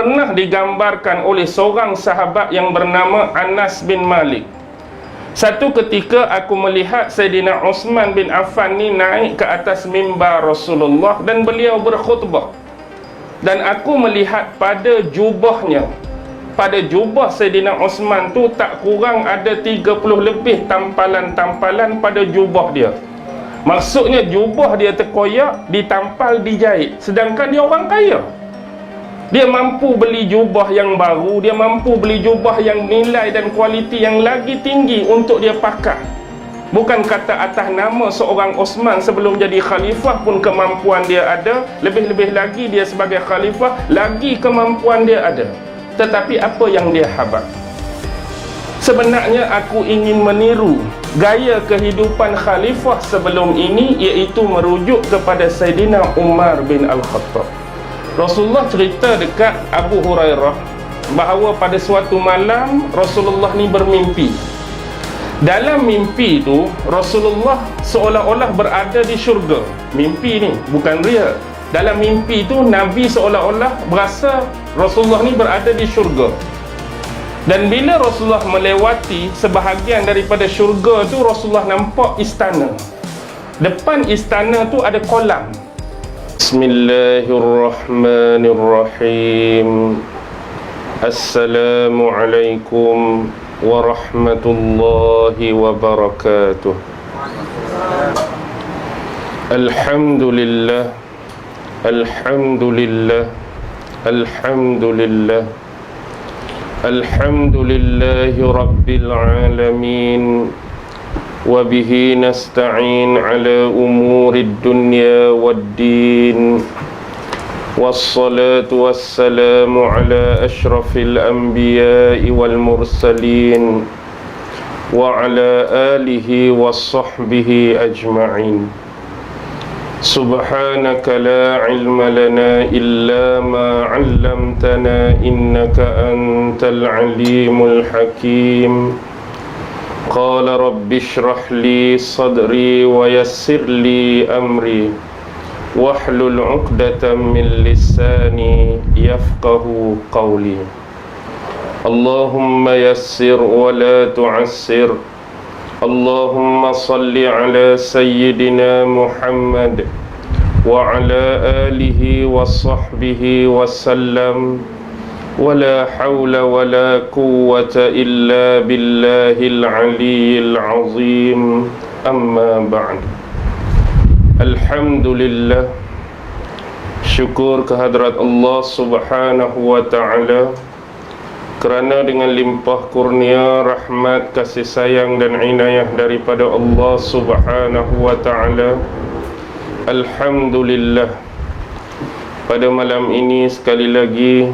pernah digambarkan oleh seorang sahabat yang bernama Anas bin Malik. Satu ketika aku melihat Sayyidina Uthman bin Affan ni naik ke atas mimbar Rasulullah dan beliau berkhutbah. Dan aku melihat pada jubahnya, pada jubah Sayyidina Uthman tu tak kurang ada 30 lebih tampalan-tampalan pada jubah dia. Maksudnya jubah dia terkoyak, ditampal, dijahit. Sedangkan dia orang kaya. Dia mampu beli jubah yang baru, dia mampu beli jubah yang nilai dan kualiti yang lagi tinggi untuk dia pakai. Bukan kata atas nama seorang Uthman sebelum jadi khalifah pun kemampuan dia ada, lebih-lebih lagi dia sebagai khalifah, lagi kemampuan dia ada. Tetapi apa yang dia habaq? Sebenarnya aku ingin meniru gaya kehidupan khalifah sebelum ini, iaitu merujuk kepada Sayyidina Umar bin Al-Khattab. Rasulullah cerita dekat Abu Hurairah bahawa pada suatu malam Rasulullah ni bermimpi. Dalam mimpi tu Rasulullah seolah-olah berada di syurga. Mimpi ni bukan real. Dalam mimpi tu Nabi seolah-olah berasa Rasulullah ni berada di syurga. Dan bila Rasulullah melewati sebahagian daripada syurga tu, Rasulullah nampak istana. Depan istana tu ada kolam. Bismillahirrahmanirrahim. Assalamualaikum warahmatullahi wabarakatuh. Alhamdulillah. Alhamdulillah. Alhamdulillah. Alhamdulillahi Rabbil Alamin. Wabihi nasta'in ala umurid dunya waddin. Wassalatu wassalamu ala ashrafil anbiya'i wal mursalin. Wa ala alihi wa sahbihi ajma'in. Subhanaka la ilma lana illa ma 'allamtana innaka antal alimul hakim. Qala rabbi shrah li sadri wa yassir li amri wahlul 'uqdatam min lisani yafqahu qawli. Allahumma yassir wa la tu'assir. Allahumma salli ala sayyidina Muhammad wa ala alihi wa sahbihi wa sallam. Wa la hawla wa la quwwata illa billahil aliyyil azim. Amma ba'd. Alhamdulillah, syukur kehadrat Allah subhanahu wa ta'ala kerana dengan limpah kurnia, rahmat, kasih sayang dan inayah daripada Allah subhanahu wa ta'ala, alhamdulillah, pada malam ini sekali lagi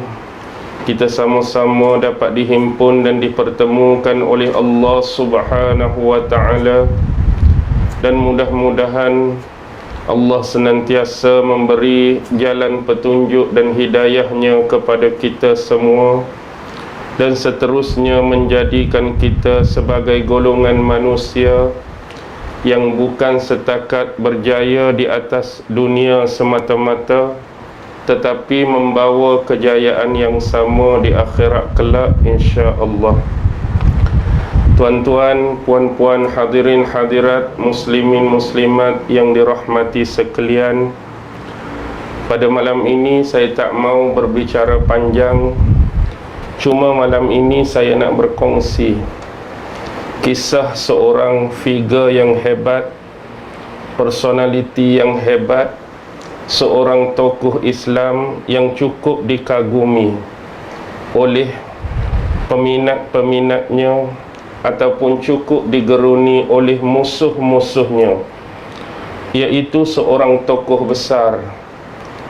kita sama-sama dapat dihimpun dan dipertemukan oleh Allah subhanahu wa ta'ala. Dan mudah-mudahan Allah senantiasa memberi jalan petunjuk dan hidayahnya kepada kita semua, dan seterusnya menjadikan kita sebagai golongan manusia yang bukan setakat berjaya di atas dunia semata-mata, tetapi membawa kejayaan yang sama di akhirat kelak, insya-Allah. Tuan-tuan, puan-puan, hadirin hadirat, muslimin muslimat yang dirahmati sekalian, pada malam ini saya tak mau berbicara panjang. Cuma malam ini saya nak berkongsi kisah seorang figure yang hebat, personality yang hebat, seorang tokoh Islam yang cukup dikagumi oleh peminat-peminatnya ataupun cukup digeruni oleh musuh-musuhnya, iaitu seorang tokoh besar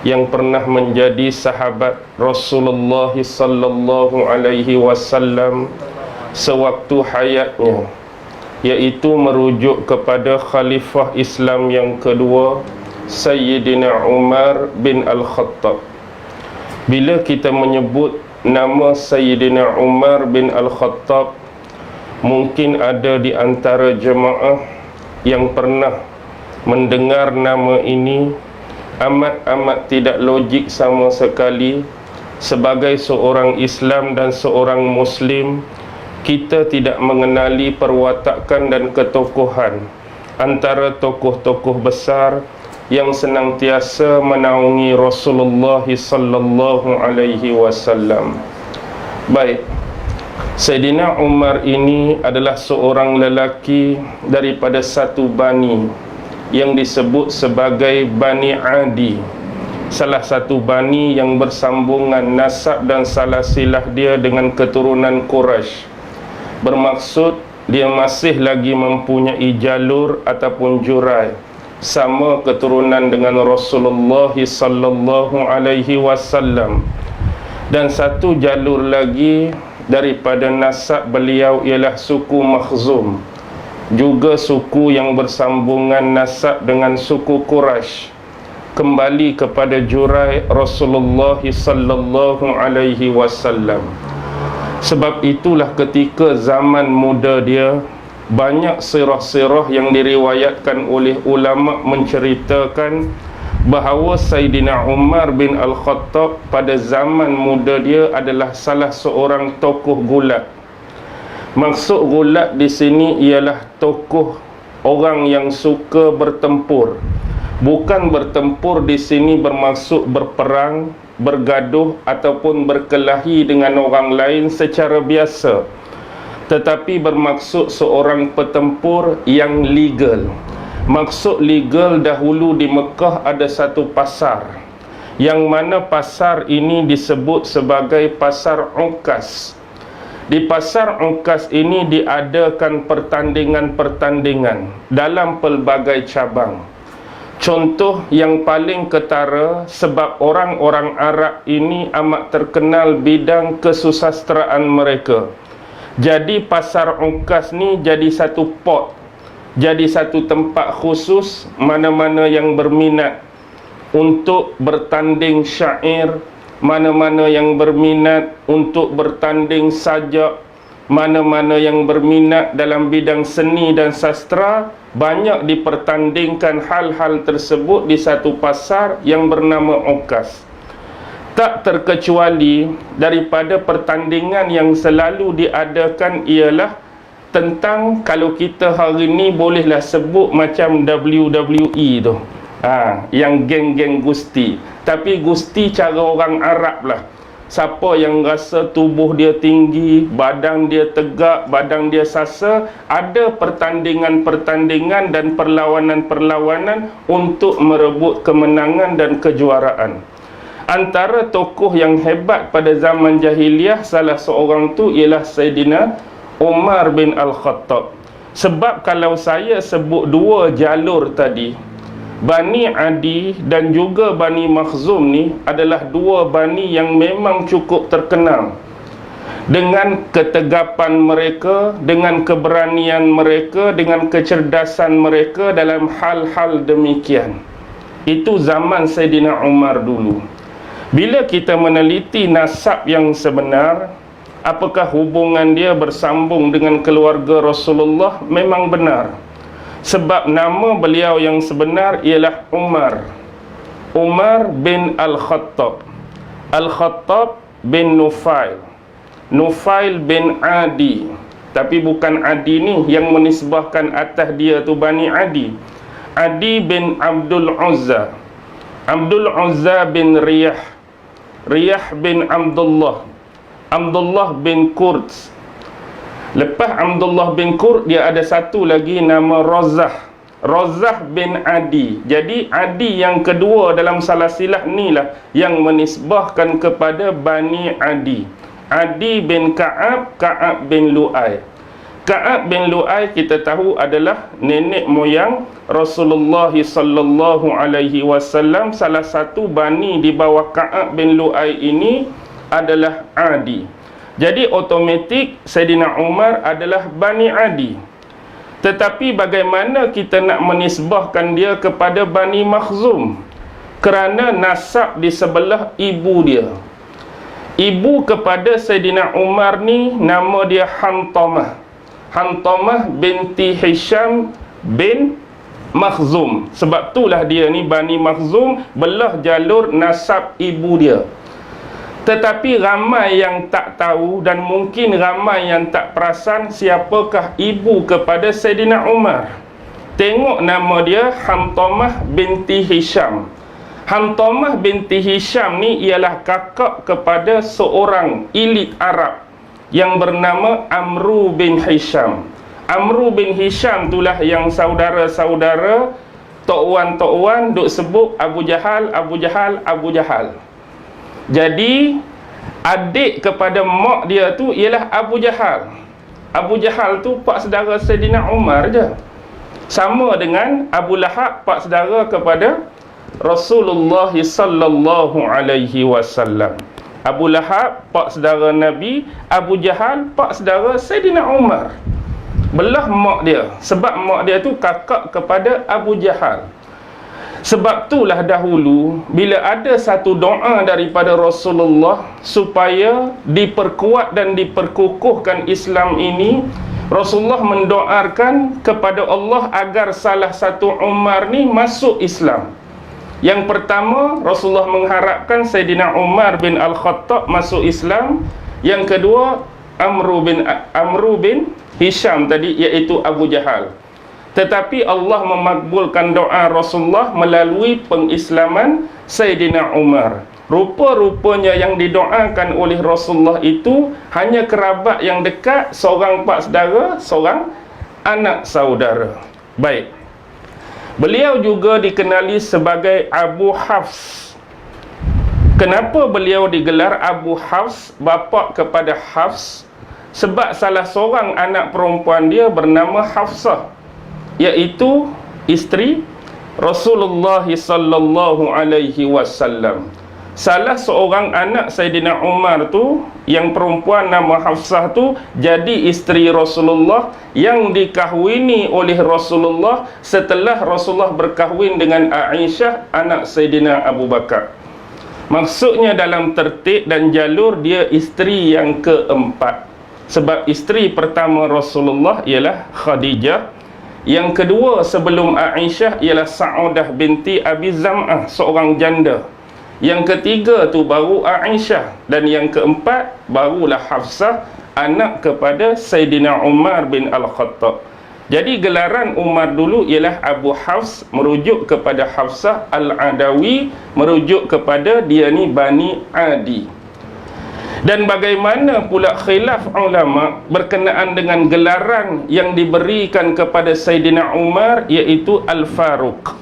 yang pernah menjadi sahabat Rasulullah sallallahu alaihi wasallam sewaktu hayatnya, iaitu merujuk kepada khalifah Islam yang kedua, Sayyidina Umar bin Al-Khattab. Bila kita menyebut nama Sayyidina Umar bin Al-Khattab, mungkin ada di antara jemaah yang pernah mendengar nama ini. Amat-amat tidak logik sama sekali sebagai seorang Islam dan seorang Muslim, kita tidak mengenali perwatakan dan ketokohan antara tokoh-tokoh besar yang senantiasa menaungi Rasulullah sallallahu alaihi wasallam. Baik, Saidina Umar ini adalah seorang lelaki daripada satu bani yang disebut sebagai Bani Adi, salah satu bani yang bersambungan nasab dan salasilah dia dengan keturunan Quraisy. Bermaksud dia masih lagi mempunyai jalur ataupun jurai sama keturunan dengan Rasulullah sallallahu alaihi wasallam. Dan satu jalur lagi daripada nasab beliau ialah suku Makhzum, juga suku yang bersambungan nasab dengan suku Quraisy, kembali kepada jurai Rasulullah sallallahu alaihi wasallam. Sebab itulah ketika zaman muda dia, banyak sirah-sirah yang diriwayatkan oleh ulama menceritakan bahawa Saidina Umar bin Al-Khattab pada zaman muda dia adalah salah seorang tokoh gulat. Maksud gulat di sini ialah tokoh orang yang suka bertempur. Bukan bertempur di sini bermaksud berperang, bergaduh ataupun berkelahi dengan orang lain secara biasa, tetapi bermaksud seorang petempur yang legal. Maksud legal, dahulu di Mekah ada satu pasar, yang mana pasar ini disebut sebagai Pasar Ukas. Di Pasar Ukas ini diadakan pertandingan-pertandingan dalam pelbagai cabang. Contoh yang paling ketara, sebab orang-orang Arab ini amat terkenal bidang kesusasteraan mereka. Jadi Pasar Ukas ni jadi satu pot, jadi satu tempat khusus mana-mana yang berminat untuk bertanding syair, mana-mana yang berminat untuk bertanding sajak, mana-mana yang berminat dalam bidang seni dan sastra, banyak dipertandingkan hal-hal tersebut di satu pasar yang bernama Ukas. Tak terkecuali daripada pertandingan yang selalu diadakan ialah tentang, kalau kita hari ni bolehlah sebut macam WWE tu, yang geng-geng gusti. Tapi gusti cara orang Arab lah. Siapa yang rasa tubuh dia tinggi, badan dia tegak, badan dia sasa, ada pertandingan-pertandingan dan perlawanan-perlawanan untuk merebut kemenangan dan kejuaraan. Antara tokoh yang hebat pada zaman jahiliah, salah seorang tu ialah Saidina Umar bin Al-Khattab. Sebab kalau saya sebut dua jalur tadi, Bani Adi dan juga Bani Makhzum ni adalah dua bani yang memang cukup terkenal dengan ketegapan mereka, dengan keberanian mereka, dengan kecerdasan mereka dalam hal-hal demikian. Itu zaman Saidina Umar dulu. Bila kita meneliti nasab yang sebenar, apakah hubungan dia bersambung dengan keluarga Rasulullah, memang benar. Sebab nama beliau yang sebenar ialah Umar bin Al-Khattab. Al-Khattab bin Nufail, Nufail bin Adi. Tapi bukan Adi ni yang menisbahkan atas dia tu Bani Adi. Adi bin Abdul Uzza, Abdul Uzza bin Riyah, Riyah bin Abdullah, Abdullah bin Kurz. Lepas Abdullah bin Kurd, dia ada satu lagi nama Razah, Razah bin Adi. Jadi Adi yang kedua dalam salasilah ni lah yang menisbahkan kepada Bani Adi. Adi bin Ka'ab, Ka'ab bin Lu'ay. Ka'ab bin Lu'ay kita tahu adalah nenek moyang Rasulullah sallallahu alaihi wasallam. Salah satu bani di bawah Ka'ab bin Lu'ay ini adalah Adi. Jadi otomatik Saidina Umar adalah Bani Adi. Tetapi bagaimana kita nak menisbahkan dia kepada Bani Makhzum? Kerana nasab di sebelah ibu dia. Ibu kepada Saidina Umar ni nama dia Hantamah. Hantamah binti Hisham bin Makhzum. Sebab itulah dia ni Bani Makhzum, belah jalur nasab ibu dia. Tetapi ramai yang tak tahu dan mungkin ramai yang tak perasan siapakah ibu kepada Saidina Umar. Tengok nama dia, Hamtamah binti Hisham. Hamtamah binti Hisham ni ialah kakak kepada seorang elit Arab yang bernama Amru bin Hisham. Amru bin Hisham itulah yang saudara-saudara Tok Wan duk sebut Abu Jahal, Abu Jahal, Abu Jahal. Jadi adik kepada mak dia tu ialah Abu Jahal. Abu Jahal tu pak saudara Saidina Umar je. Sama dengan Abu Lahab, pak saudara kepada Rasulullah sallallahu alaihi wasallam. Abu Lahab pak saudara Nabi, Abu Jahal pak saudara Saidina Umar. Belah mak dia, sebab mak dia tu kakak kepada Abu Jahal. Sebab itulah dahulu bila ada satu doa daripada Rasulullah supaya diperkuat dan diperkukuhkan Islam ini, Rasulullah mendoakan kepada Allah agar salah satu Umar ni masuk Islam. Yang pertama, Rasulullah mengharapkan Saidina Umar bin Al-Khattab masuk Islam. Yang kedua, Amru bin Hisham tadi, iaitu Abu Jahal. Tetapi Allah memakbulkan doa Rasulullah melalui pengislaman Saidina Umar. Rupa-rupanya yang didoakan oleh Rasulullah itu hanya kerabat yang dekat, seorang pak saudara, seorang anak saudara. Baik. Beliau juga dikenali sebagai Abu Hafs. Kenapa beliau digelar Abu Hafs, bapa kepada Hafs? Sebab salah seorang anak perempuan dia bernama Hafsah, iaitu isteri Rasulullah sallallahu alaihi wasallam. Salah seorang anak Saidina Umar tu, yang perempuan nama Hafsah tu, jadi isteri Rasulullah yang dikahwini oleh Rasulullah setelah Rasulullah berkahwin dengan Aisyah, anak Saidina Abu Bakar. Maksudnya dalam tertib dan jalur dia isteri yang keempat. Sebab isteri pertama Rasulullah ialah Khadijah. Yang kedua sebelum Aisyah ialah Sa'udah binti Abi Zam'ah, seorang janda. Yang ketiga tu baru Aisyah. Dan yang keempat barulah Hafsah, anak kepada Saidina Umar bin Al-Khattab. Jadi gelaran Umar dulu ialah Abu Hafs, merujuk kepada Hafsah Al-Adawi, merujuk kepada dia ni Bani Adi. Dan bagaimana pula khilaf ulama berkenaan dengan gelaran yang diberikan kepada Saidina Umar, iaitu Al-Faruq.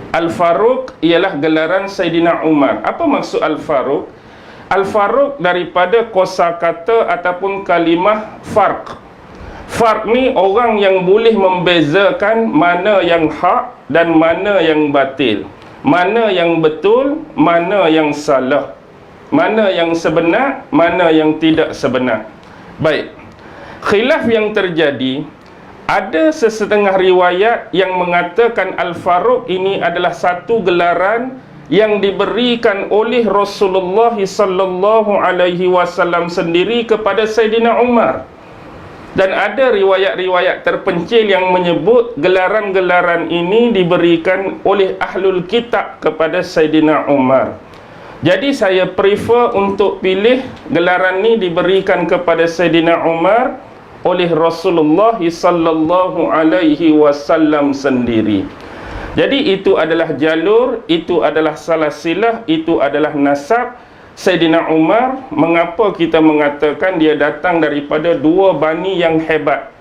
Al-Faruq ialah gelaran Saidina Umar. Apa maksud Al-Faruq? Al-Faruq daripada kosakata ataupun kalimah farq. Farq ni orang yang boleh membezakan mana yang hak dan mana yang batil, mana yang betul, mana yang salah, mana yang sebenar, mana yang tidak sebenar. Baik. Khilaf yang terjadi, ada sesetengah riwayat yang mengatakan Al-Faruq ini adalah satu gelaran yang diberikan oleh Rasulullah sallallahu alaihi wasallam sendiri kepada Saidina Umar. Dan ada riwayat-riwayat terpencil yang menyebut gelaran-gelaran ini diberikan oleh Ahlul Kitab kepada Saidina Umar. Jadi saya prefer untuk pilih gelaran ni diberikan kepada Saidina Umar oleh Rasulullah sallallahu alaihi wasallam sendiri. Jadi itu adalah jalur, itu adalah salasilah, itu adalah nasab Saidina Umar. Mengapa kita mengatakan dia datang daripada dua bani yang hebat,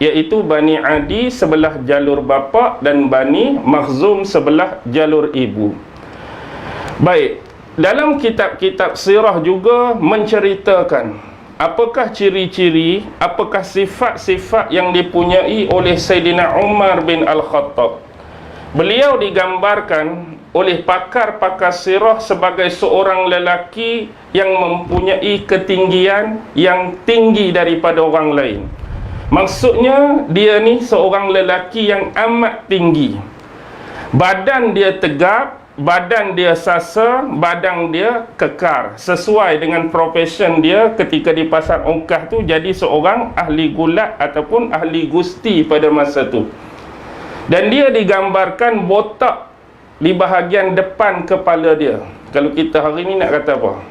iaitu Bani Adi sebelah jalur bapa dan Bani Makhzum sebelah jalur ibu. Baik. Dalam kitab-kitab sirah juga menceritakan apakah ciri-ciri, apakah sifat-sifat yang dipunyai oleh Saidina Umar bin Al-Khattab. Beliau digambarkan oleh pakar-pakar sirah sebagai seorang lelaki yang mempunyai ketinggian yang tinggi daripada orang lain. Maksudnya dia ni seorang lelaki yang amat tinggi. Badan dia tegap, badan dia sasa, badan dia kekar, sesuai dengan profession dia ketika di pasar Ongkah tu, jadi seorang ahli gulat ataupun ahli gusti pada masa tu. Dan dia digambarkan botak di bahagian depan kepala dia. Kalau kita hari ni nak kata apa?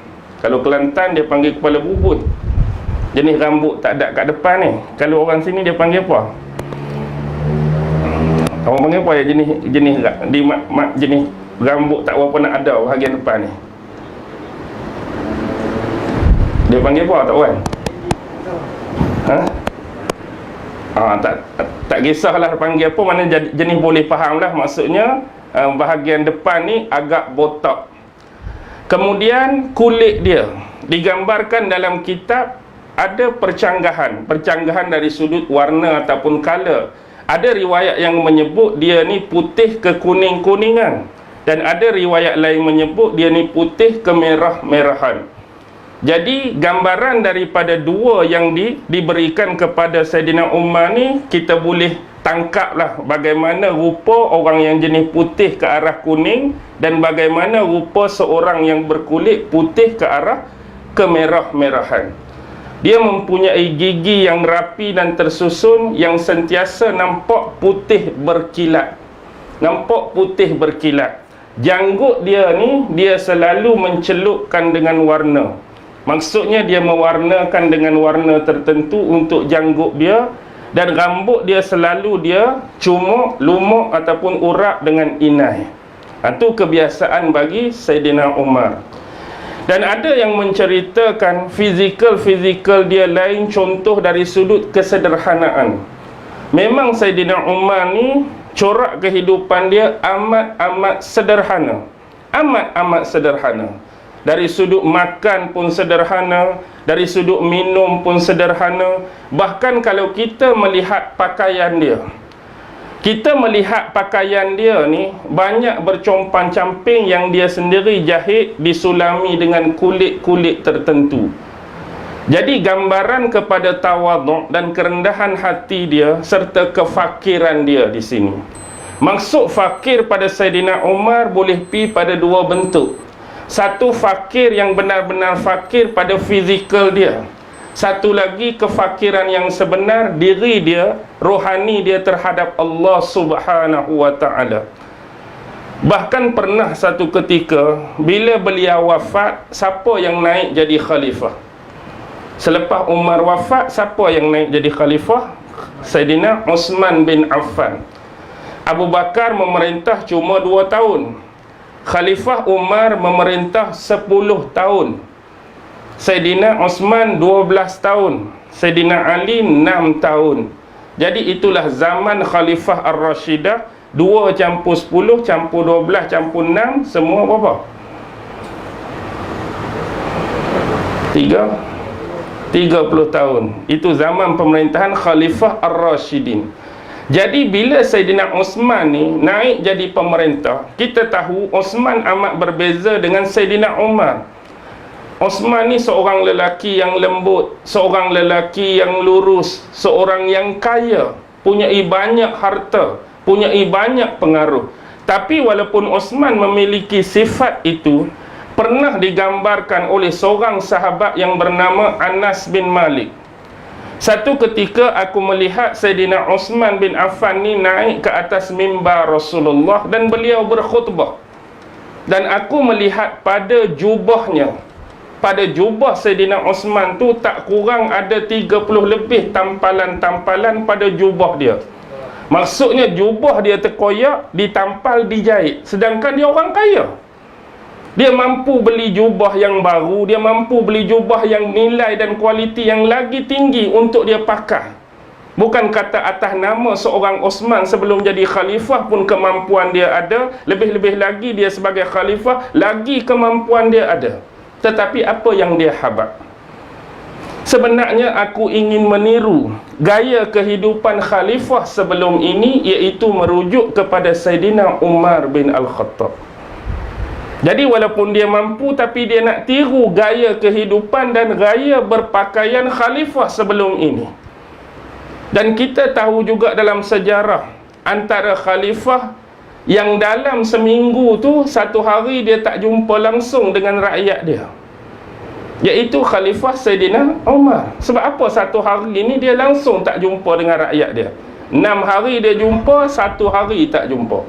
Kalau Kelantan dia panggil kepala bubut. Jenis rambut tak ada kat depan ni. Kalau orang sini dia panggil apa? Orang panggil apa ya jenis jenis rambut tak berapa nak ada bahagian depan ni? Dia panggil apa tak kan? Tak kisahlah panggil apa, mana jenis boleh faham lah. Maksudnya bahagian depan ni agak botak. Kemudian kulit dia digambarkan dalam kitab ada percanggahan dari sudut warna ataupun color. Ada riwayat yang menyebut dia ni putih ke kuning-kuningan, dan ada riwayat lain menyebut dia ni putih ke merah-merahan. Jadi gambaran daripada dua yang diberikan kepada Saidina Umar ni, kita boleh tangkaplah bagaimana rupa orang yang jenis putih ke arah kuning, dan bagaimana rupa seorang yang berkulit putih ke arah kemerah-merahan. Dia mempunyai gigi yang rapi dan tersusun, yang sentiasa nampak putih berkilat. Janggut dia ni, dia selalu mencelupkan dengan warna. Maksudnya dia mewarnakan dengan warna tertentu untuk janggut dia, dan rambut dia selalu dia cumuk, lumuk ataupun urap dengan inai. Itu kebiasaan bagi Saidina Umar. Dan ada yang menceritakan fizikal dia lain, contoh dari sudut kesederhanaan. Memang Saidina Umar ni corak kehidupan dia amat sederhana. Amat sederhana. Dari sudut makan pun sederhana, dari sudut minum pun sederhana. Bahkan kalau kita melihat pakaian dia, ni banyak bercompang-camping yang dia sendiri jahit, disulami dengan kulit-kulit tertentu. Jadi gambaran kepada tawaduk dan kerendahan hati dia serta kefakiran dia di sini. Maksud fakir pada Saidina Umar boleh pi pada dua bentuk. Satu, fakir yang benar-benar fakir pada fizikal dia. Satu lagi, kefakiran yang sebenar diri dia, rohani dia terhadap Allah Subhanahu wa ta'ala. Bahkan pernah satu ketika bila beliau wafat, siapa yang naik jadi khalifah? Selepas Umar wafat, siapa yang naik jadi khalifah? Saidina Uthman bin Affan. Abu Bakar memerintah cuma 2 tahun. Khalifah Umar memerintah 10 tahun. Saidina Uthman 12 tahun. Saidina Ali 6 tahun. Jadi itulah zaman Khalifah Ar-Rashidah. 2 campur 10 campur 12 campur 6, semua berapa? 30 tahun. Itu zaman pemerintahan Khalifah Ar-Rashidin. Jadi bila Saidina Uthman ni naik jadi pemerintah, kita tahu Uthman amat berbeza dengan Saidina Umar. Uthman ni seorang lelaki yang lembut, seorang lelaki yang lurus, seorang yang kaya, punyai banyak harta, punyai banyak pengaruh. Tapi walaupun Uthman memiliki sifat itu, pernah digambarkan oleh seorang sahabat yang bernama Anas bin Malik. Satu ketika aku melihat Saidina Uthman bin Affan ni naik ke atas mimbar Rasulullah dan beliau berkhutbah. Dan aku melihat pada jubahnya, pada jubah Saidina Uthman tu tak kurang ada 30 lebih tampalan-tampalan pada jubah dia. Maksudnya jubah dia terkoyak, ditampal, dijahit. Sedangkan dia orang kaya. Dia mampu beli jubah yang baru, dia mampu beli jubah yang nilai dan kualiti yang lagi tinggi untuk dia pakai. Bukan kata atas nama seorang Uthman sebelum jadi khalifah pun kemampuan dia ada, lebih-lebih lagi dia sebagai khalifah, lagi kemampuan dia ada. Tetapi apa yang dia habaq? Sebenarnya aku ingin meniru gaya kehidupan khalifah sebelum ini, iaitu merujuk kepada Saidina Umar bin Al-Khattab. Jadi walaupun dia mampu, tapi dia nak tiru gaya kehidupan dan gaya berpakaian khalifah sebelum ini. Dan kita tahu juga dalam sejarah, antara khalifah yang dalam seminggu tu, satu hari dia tak jumpa langsung dengan rakyat dia, iaitu khalifah Saidina Umar. Sebab apa satu hari ini dia langsung tak jumpa dengan rakyat dia? 6 hari dia jumpa, 1 hari tak jumpa.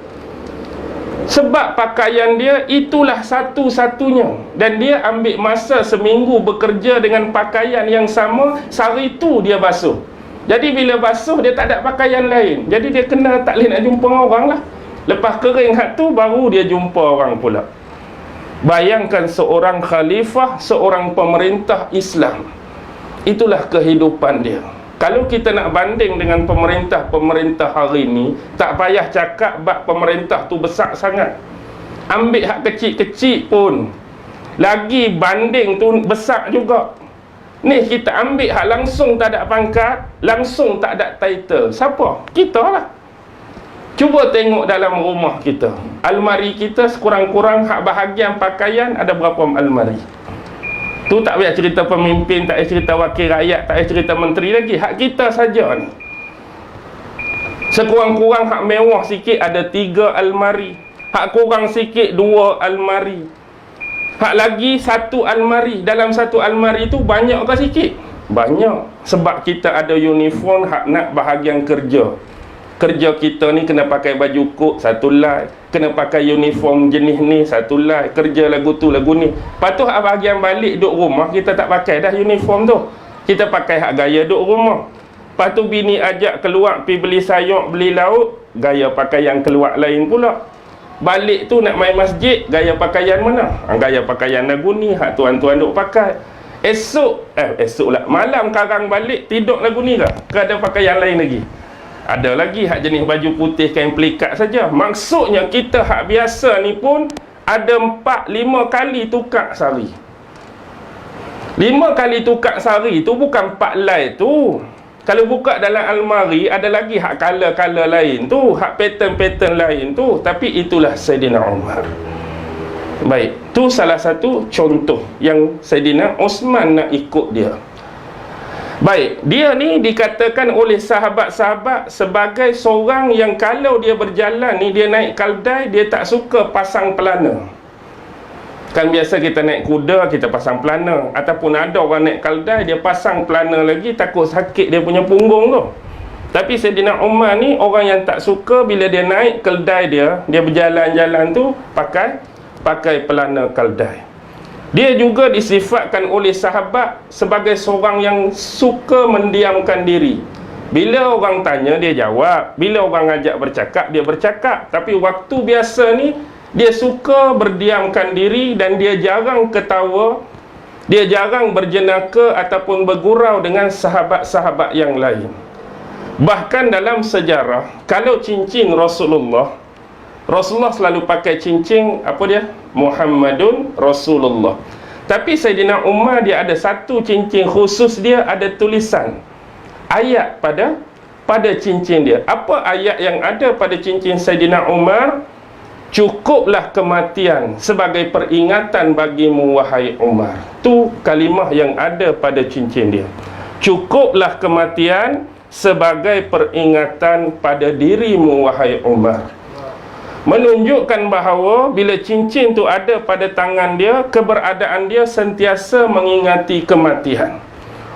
Sebab pakaian dia itulah satu-satunya, dan dia ambil masa seminggu bekerja dengan pakaian yang sama, sehari itu dia basuh. Jadi bila basuh dia tak ada pakaian lain, jadi dia kena tak boleh nak jumpa orang lah. Lepas kering hak tu baru dia jumpa orang pula. Bayangkan seorang khalifah, seorang pemerintah Islam, itulah kehidupan dia. Kalau kita nak banding dengan pemerintah-pemerintah hari ni, tak payah cakap bab pemerintah tu besar sangat. Ambil hak kecil-kecil pun lagi banding tu besar juga. Ni kita ambil hak langsung tak ada pangkat, langsung tak ada title. Siapa? Kita lah. Cuba tengok dalam rumah kita, almari kita sekurang-kurang hak bahagian pakaian ada berapa almari? Tu tak payah cerita pemimpin, tak payah cerita wakil rakyat, tak payah cerita menteri lagi. Hak kita saja ni. Sekurang-kurang hak mewah sikit ada 3 almari. Hak kurang sikit 2 almari. Hak lagi 1 almari. Dalam 1 almari tu banyak ke sikit? Banyak. Sebab kita ada uniform hak nak bahagian kerja. Kerja kita ni kena pakai baju kod satu lai, kena pakai uniform jenis ni satu lai, kerja lagu tu lagu ni. Patut hak bahagian balik duduk rumah kita tak pakai dah uniform tu, kita pakai hak gaya duduk rumah. Lepas tu bini ajak keluar pergi beli sayur, beli lauk, gaya pakaian keluar lain pula. Balik tu nak main masjid, gaya pakaian mana? Gaya pakaian lagu ni hak tuan-tuan duk pakai. Esok lah malam karang balik tidur lagu ni ke? Ke ada pakaian lain lagi? Ada lagi hak jenis baju putih kain pelikat saja. Maksudnya kita hak biasa ni pun ada 4-5 kali tukar sehari. 5 kali tukar sehari tu bukan 4 lai tu. Kalau buka dalam almari ada lagi hak color-color lain tu, hak pattern-pattern lain tu. Tapi itulah Saidina Umar. Baik, tu salah satu contoh yang Saidina Osman nak ikut dia. Baik, dia ni dikatakan oleh sahabat-sahabat sebagai seorang yang kalau dia berjalan ni, dia naik keldai, dia tak suka pasang pelana. Kan biasa kita naik kuda, kita pasang pelana. Ataupun ada orang naik keldai, dia pasang pelana lagi, takut sakit dia punya punggung tu. Tapi Saidina Umar ni orang yang tak suka bila dia naik keldai dia berjalan-jalan tu pakai pelana keldai. Dia juga disifatkan oleh sahabat sebagai seorang yang suka mendiamkan diri. Bila orang tanya, dia jawab. Bila orang ajak bercakap, dia bercakap. Tapi waktu biasa ni, dia suka berdiamkan diri dan dia jarang ketawa. Dia jarang berjenaka ataupun bergurau dengan sahabat-sahabat yang lain. Bahkan dalam sejarah, kalau cincin Rasulullah selalu pakai cincin, apa dia? Muhammadun Rasulullah. Tapi Saidina Umar dia ada satu cincin khusus, dia ada tulisan ayat pada cincin dia. Apa ayat yang ada pada cincin Saidina Umar? Cukuplah kematian sebagai peringatan bagimu wahai Umar. Tu kalimah yang ada pada cincin dia. Cukuplah kematian sebagai peringatan pada dirimu wahai Umar. Menunjukkan bahawa bila cincin tu ada pada tangan dia, keberadaan dia sentiasa mengingati kematian.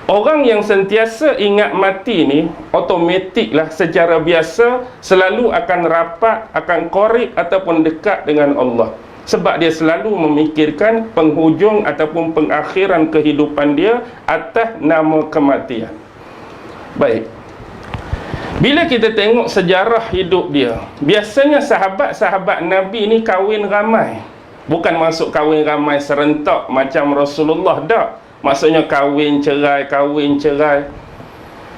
Orang yang sentiasa ingat mati ni, automatiklah secara biasa selalu akan rapat, akan korek ataupun dekat dengan Allah. Sebab dia selalu memikirkan penghujung ataupun pengakhiran kehidupan dia atas nama kematian. Baik. Bila kita tengok sejarah hidup dia, biasanya sahabat-sahabat Nabi ni kahwin ramai. Bukan masuk kahwin ramai serentak macam Rasulullah, tak. Maksudnya kahwin cerai.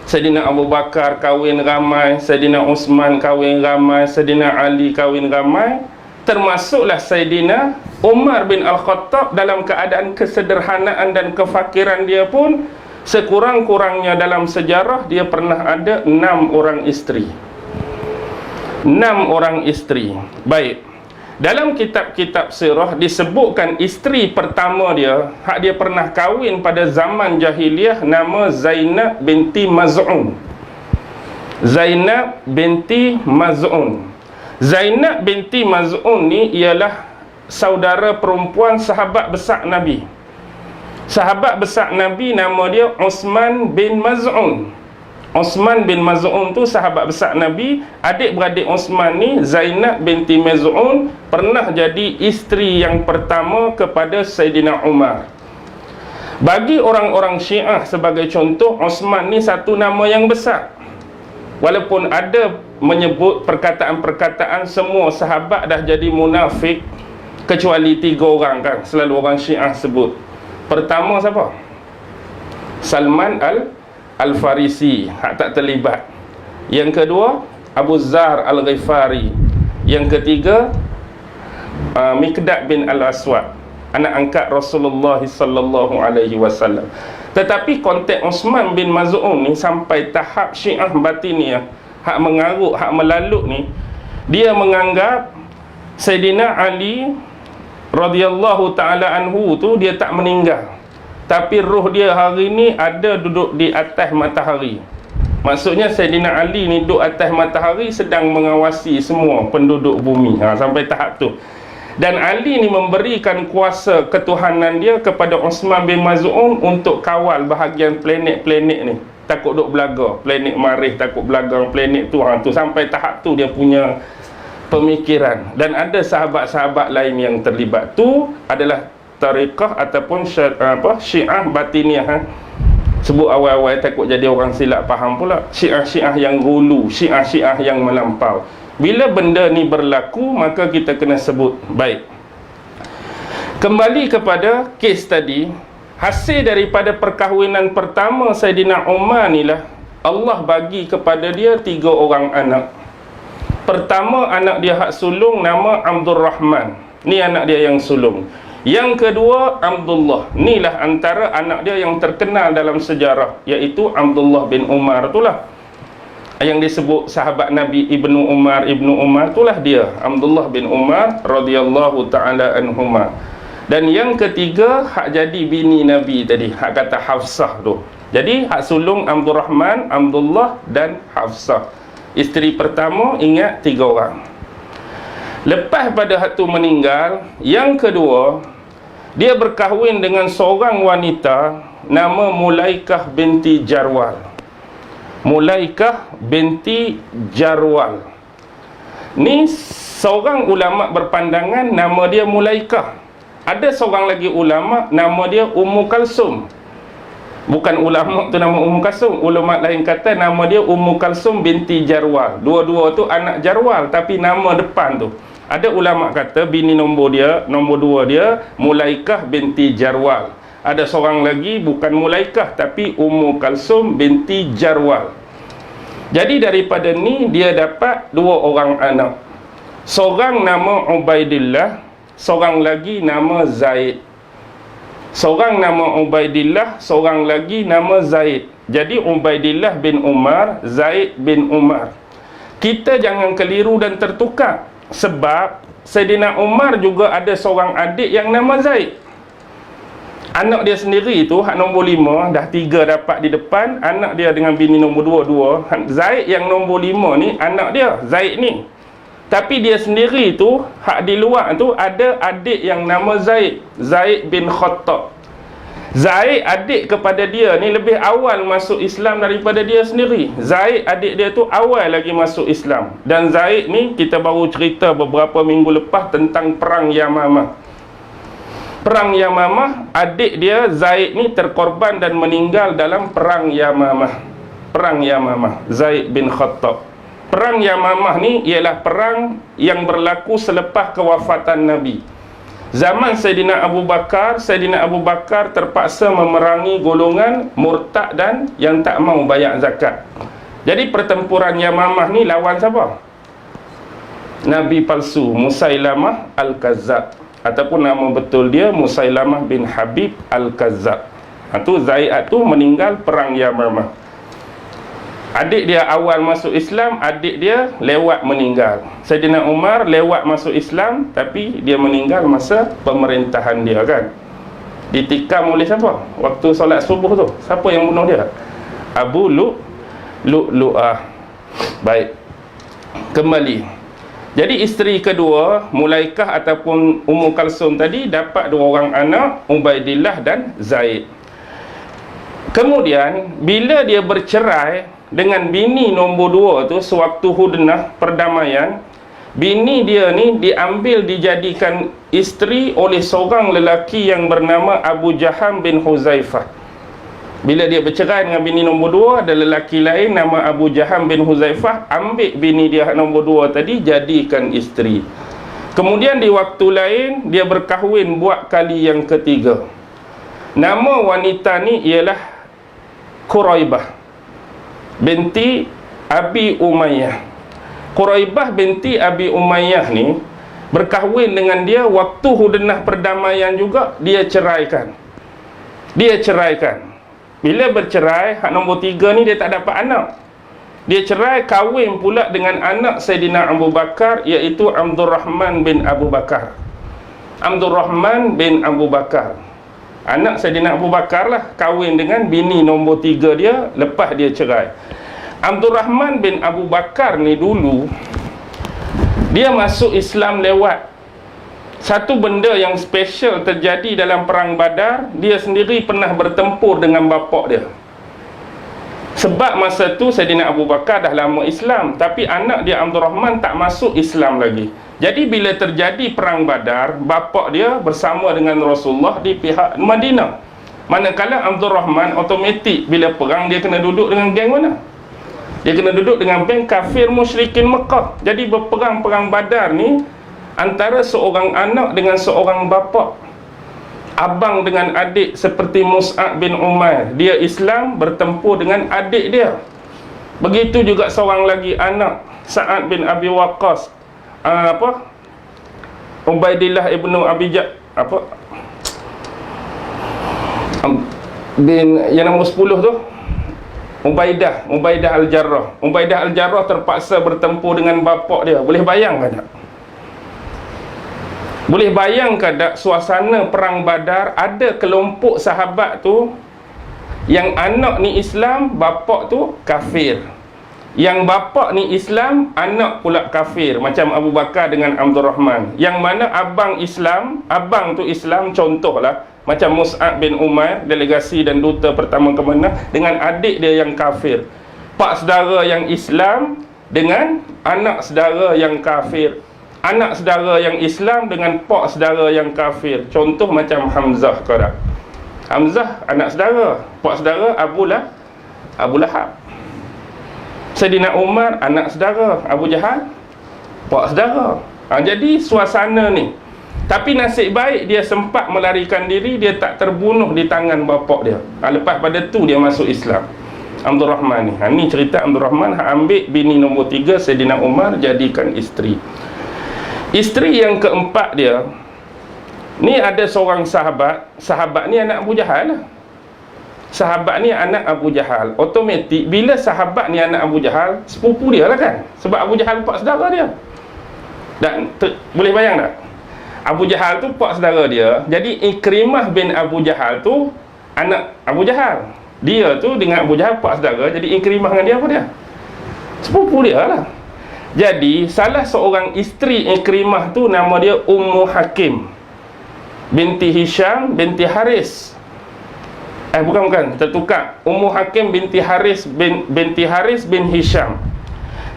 Saidina Abu Bakar kahwin ramai, Saidina Uthman kahwin ramai, Saidina Ali kahwin ramai. Termasuklah Saidina Umar bin Al-Khattab dalam keadaan kesederhanaan dan kefakiran dia pun, sekurang-kurangnya dalam sejarah dia pernah ada 6 orang isteri. 6 orang isteri. Baik. Dalam kitab-kitab sirah disebutkan isteri pertama dia, hak dia pernah kahwin pada zaman jahiliah, nama Zainab binti Maz'un. Zainab binti Maz'un. Zainab binti Maz'un ni ialah saudara perempuan sahabat besar Nabi. Sahabat besar Nabi nama dia Uthman bin Maz'un. Osman bin Maz'un tu sahabat besar Nabi. Adik-beradik Osman ni, Zainab binti Maz'un, pernah jadi isteri yang pertama kepada Saidina Umar. Bagi orang-orang Syiah sebagai contoh, Osman ni satu nama yang besar. Walaupun ada menyebut perkataan-perkataan semua sahabat dah jadi munafik, kecuali 3 orang kan, selalu orang Syiah sebut. Pertama siapa? Salman Al-Farisi, hak tak terlibat. Yang kedua, Abu Zar Al-Ghifari. Yang ketiga, Miqdad bin Al-Aswad, anak angkat Rasulullah sallallahu alaihi wasallam. Tetapi konteks Osman bin Maz'un ni sampai tahap Syiah batiniyah, hak mengarut, hak melalut ni, dia menganggap Sayyidina Ali radhiyallahu taala anhu tu dia tak meninggal, tapi roh dia hari ni ada duduk di atas matahari. Maksudnya Sayyidina Ali ni duduk atas matahari sedang mengawasi semua penduduk bumi. Sampai tahap tu. Dan Ali ni memberikan kuasa ketuhanan dia kepada Osman bin Maz'un untuk kawal bahagian planet-planet ni. Takut duk belaga, planet Marikh takut belaga planet tu. Tu sampai tahap tu dia punya pemikiran. Dan ada sahabat-sahabat lain yang terlibat. Tu adalah tariqah ataupun Syiah batiniyah. Sebut awal-awal takut jadi orang silap faham pula. Syiah-Syiah yang gulu, Syiah-Syiah yang melampau. Bila benda ni berlaku, maka kita kena sebut. Baik, kembali kepada kes tadi. Hasil daripada perkahwinan pertama Saidina Umar ni lah, Allah bagi kepada dia 3 orang anak. Pertama, anak dia hak sulung nama Abdul Rahman. Ni anak dia yang sulung. Yang kedua, Abdullah. Inilah antara anak dia yang terkenal dalam sejarah, iaitu Abdullah bin Umar itulah, yang disebut sahabat Nabi Ibnu Umar itulah dia, Abdullah bin Umar radhiyallahu taala anhuma. Dan yang ketiga, hak jadi bini Nabi tadi, hak kata Hafsah tu. Jadi hak sulung Abdul Rahman, Abdullah dan Hafsah. Isteri pertama, ingat 3 orang. Lepas pada hak tu meninggal, yang kedua, dia berkahwin dengan seorang wanita nama Mulaikah binti Jarwal. Mulaikah binti Jarwal ni seorang ulama berpandangan nama dia Mulaikah. Ada seorang lagi ulama nama dia Ummu Kalsum. Bukan ulama tu nama Ummu Kalsum, ulama lain kata nama dia Ummu Kalsum binti Jarwal. Dua-dua tu anak Jarwal, tapi nama depan tu. Ada ulama kata bini nombor 2 dia Mulaikah binti Jarwal. Ada seorang lagi bukan Mulaikah tapi Ummu Kalsum binti Jarwal. Jadi daripada ni dia dapat 2 orang anak. Seorang nama Ubaidillah, seorang lagi nama Zaid. Seorang nama Ubaidillah, seorang lagi nama Zaid. Jadi Ubaidillah bin Umar, Zaid bin Umar. Kita jangan keliru dan tertukar, sebab Saidina Umar juga ada seorang adik yang nama Zaid. Anak dia sendiri tu, hak nombor 5, dah 3 dapat di depan. Anak dia dengan bini nombor 2. Zaid yang nombor 5 ni, anak dia, Zaid ni. Tapi dia sendiri tu, hak di luar tu, ada adik yang nama Zaid. Zaid bin Khattab. Zaid adik kepada dia ni lebih awal masuk Islam daripada dia sendiri. Zaid adik dia tu awal lagi masuk Islam. Dan Zaid ni, kita baru cerita beberapa minggu lepas tentang Perang Yamamah. Perang Yamamah, adik dia Zaid ni terkorban dan meninggal dalam Perang Yamamah. Perang Yamamah, Zaid bin Khattab. Perang Yamamah ni ialah perang yang berlaku selepas kewafatan Nabi. Zaman Saidina Abu Bakar terpaksa memerangi golongan murtad dan yang tak mau bayar zakat. Jadi pertempuran Yamamah ni lawan siapa? Nabi palsu Musailamah Al-Kazzab, ataupun nama betul dia Musailamah bin Habib Al-Kazzab. Itu Zaid tu meninggal perang Yamamah. Adik dia awal masuk Islam, adik dia lewat meninggal. Saidina Umar lewat masuk Islam, tapi dia meninggal masa pemerintahan dia kan. Ditikam oleh siapa? Waktu solat subuh tu, siapa yang bunuh dia? Abu Lu'lu'ah. Baik, kembali. Jadi isteri kedua, Mulaikah ataupun Ummu Kalsum tadi, dapat 2 orang anak, Ubaidillah dan Zaid. Kemudian bila dia bercerai, dengan bini nombor 2 tu sewaktu hudnah perdamaian. Bini dia ni diambil dijadikan isteri oleh seorang lelaki yang bernama Abu Jaham bin Huzaifah. Bila dia bercerai dengan bini nombor 2, ada lelaki lain nama Abu Jaham bin Huzaifah, ambil bini dia nombor 2 tadi jadikan isteri. Kemudian di waktu lain dia berkahwin buat kali yang ketiga. Nama wanita ni ialah Quraibah binti Abi Umayyah. Quraibah binti Abi Umayyah ni berkahwin dengan dia waktu hudnah perdamaian juga, dia ceraikan. Bila bercerai, hak nombor 3 ni dia tak dapat anak. Dia cerai, kahwin pula dengan anak Saidina Abu Bakar, iaitu Abdurrahman bin Abu Bakar. Abdurrahman bin Abu Bakar, anak Saidina Abu Bakar lah, kahwin dengan bini nombor 3 dia lepas dia cerai. Abdurrahman bin Abu Bakar ni dulu dia masuk Islam lewat satu benda yang special terjadi dalam perang Badar. Dia sendiri pernah bertempur dengan bapak dia. Sebab masa tu Saidina Abu Bakar dah lama Islam, tapi anak dia Abdurrahman tak masuk Islam lagi. Jadi bila terjadi perang Badar, bapak dia bersama dengan Rasulullah di pihak Madinah. Manakala Abdurrahman automatik bila perang dia kena duduk dengan geng mana? Dia kena duduk dengan geng kafir musyrikin Mekah. Jadi berperang perang Badar ni antara seorang anak dengan seorang bapa, abang dengan adik, seperti Mus'ab bin Umair. Dia Islam bertempur dengan adik dia. Begitu juga seorang lagi anak, Sa'ad bin Abi Waqqas, Ubaidillah ibnu Abi bin yang nombor 10 tu, Ubaidah Al-Jarrah. Ubaidah Al-Jarrah terpaksa bertempur dengan bapak dia. Boleh bayangkan tak? Boleh bayangkan tak suasana perang Badar, ada kelompok sahabat tu yang anak ni Islam, bapak tu kafir. Yang bapak ni Islam, anak pula kafir, macam Abu Bakar dengan Abdurrahman. Yang mana abang Islam, abang tu Islam, contohlah macam Mus'ab bin Umair, delegasi dan duta pertama ke mana, dengan adik dia yang kafir. Pak saudara yang Islam dengan anak saudara yang kafir. Anak saudara yang Islam dengan pak saudara yang kafir. Contoh macam Hamzah kau dah. Hamzah anak saudara, pak saudara Abu Lahab. Saidina Umar anak saudara, Abu Jahal pak saudara. Jadi suasana ni. Tapi nasib baik dia sempat melarikan diri, dia tak terbunuh di tangan bapak dia. Lepas pada tu dia masuk Islam, Abdurrahman ni. Ni cerita Abdurrahman ambil bini nombor 3 Saidina Umar jadikan isteri. Isteri yang keempat dia ni ada seorang sahabat ni anak Abu Jahal lah. Sahabat ni anak Abu Jahal. Automatik bila sahabat ni anak Abu Jahal, sepupu dia lah kan, sebab Abu Jahal pak saudara dia. Dan boleh bayang tak? Abu Jahal tu pak saudara dia. Jadi Ikrimah bin Abu Jahal tu anak Abu Jahal. Dia tu dengan Abu Jahal pak saudara. Jadi Ikrimah dengan dia apa dia? Sepupu dia lah. Jadi salah seorang isteri Ikrimah tu nama dia Ummu Hakim binti Hisham binti Haris. Bukan, tertukar. Ummu Hakim binti Haris bin Hisham.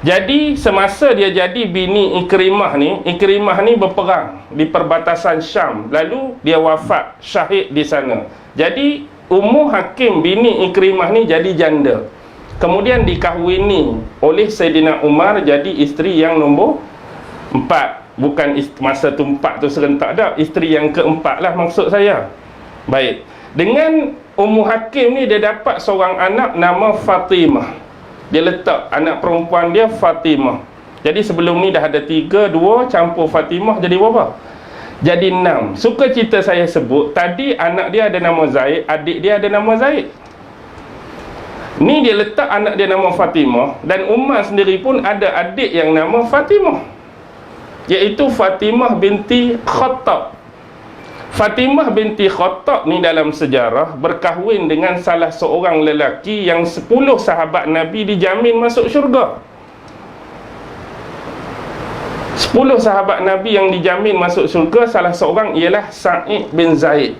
Jadi semasa dia jadi bini Ikrimah ni berperang di perbatasan Syam, lalu dia wafat syahid di sana. Jadi Ummu Hakim bini Ikrimah ni jadi janda. Kemudian dikahwini oleh Saidina Umar jadi isteri yang nombor 4. Bukan masa tu 4 tu serentak dah, isteri yang keempat lah maksud saya. Baik, dengan Ummu Hakim ni dia dapat seorang anak nama Fatimah. Dia letak anak perempuan dia Fatimah. Jadi sebelum ni dah ada 3, 2 campur Fatimah jadi berapa? Jadi 6. Suka cerita saya sebut tadi, anak dia ada nama Zaid, adik dia ada nama Zaid. Ni dia letak anak dia nama Fatimah. Dan Umar sendiri pun ada adik yang nama Fatimah, iaitu Fatimah binti Khattab. Fatimah binti Khattab ni dalam sejarah berkahwin dengan salah seorang lelaki yang 10 sahabat Nabi dijamin masuk syurga. 10 sahabat Nabi yang dijamin masuk syurga, salah seorang ialah Sa'id bin Zaid.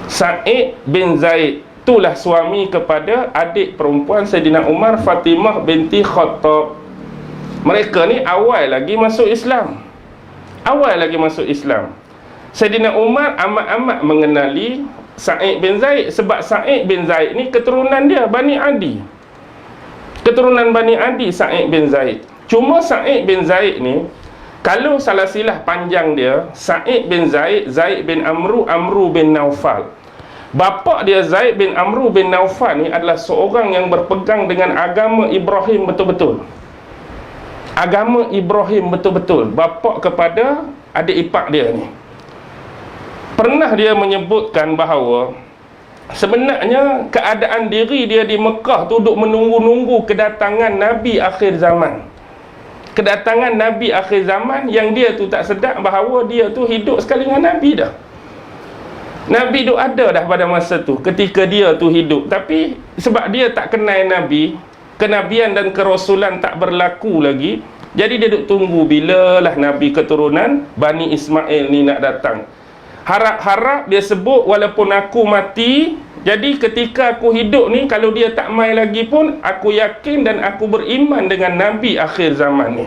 Sa'id bin Zaid Itulah suami kepada adik perempuan Saidina Umar, Fatimah binti Khattab. Mereka ni awal lagi masuk Islam. Awal lagi masuk Islam. Saidina Umar amat-amat mengenali Sa'id bin Zaid, sebab Sa'id bin Zaid ni keturunan dia Bani Adi. Keturunan Bani Adi Sa'id bin Zaid. Cuma Sa'id bin Zaid ni, kalau salah silah panjang dia, Sa'id bin Zaid, Zaid bin Amru, Amru bin Naufal. Bapa dia Zaid bin Amru bin Naufal ni adalah seorang yang berpegang dengan agama Ibrahim betul-betul. Agama Ibrahim betul-betul. Bapa kepada adik ipar dia ni. Pernah dia menyebutkan bahawa sebenarnya keadaan diri dia di Mekah tu duk menunggu-nunggu kedatangan Nabi akhir zaman. Kedatangan Nabi akhir zaman yang dia tu tak sedar bahawa dia tu hidup sekali dengan Nabi dah. Nabi duk ada dah pada masa tu ketika dia tu hidup. Tapi sebab dia tak kenal Nabi, kenabian dan kerasulan tak berlaku lagi, jadi dia duk tunggu bilalah Nabi keturunan Bani Ismail ni nak datang. Harap-harap dia sebut, walaupun aku mati, jadi ketika aku hidup ni, kalau dia tak mai lagi pun, aku yakin dan aku beriman dengan Nabi akhir zaman ni.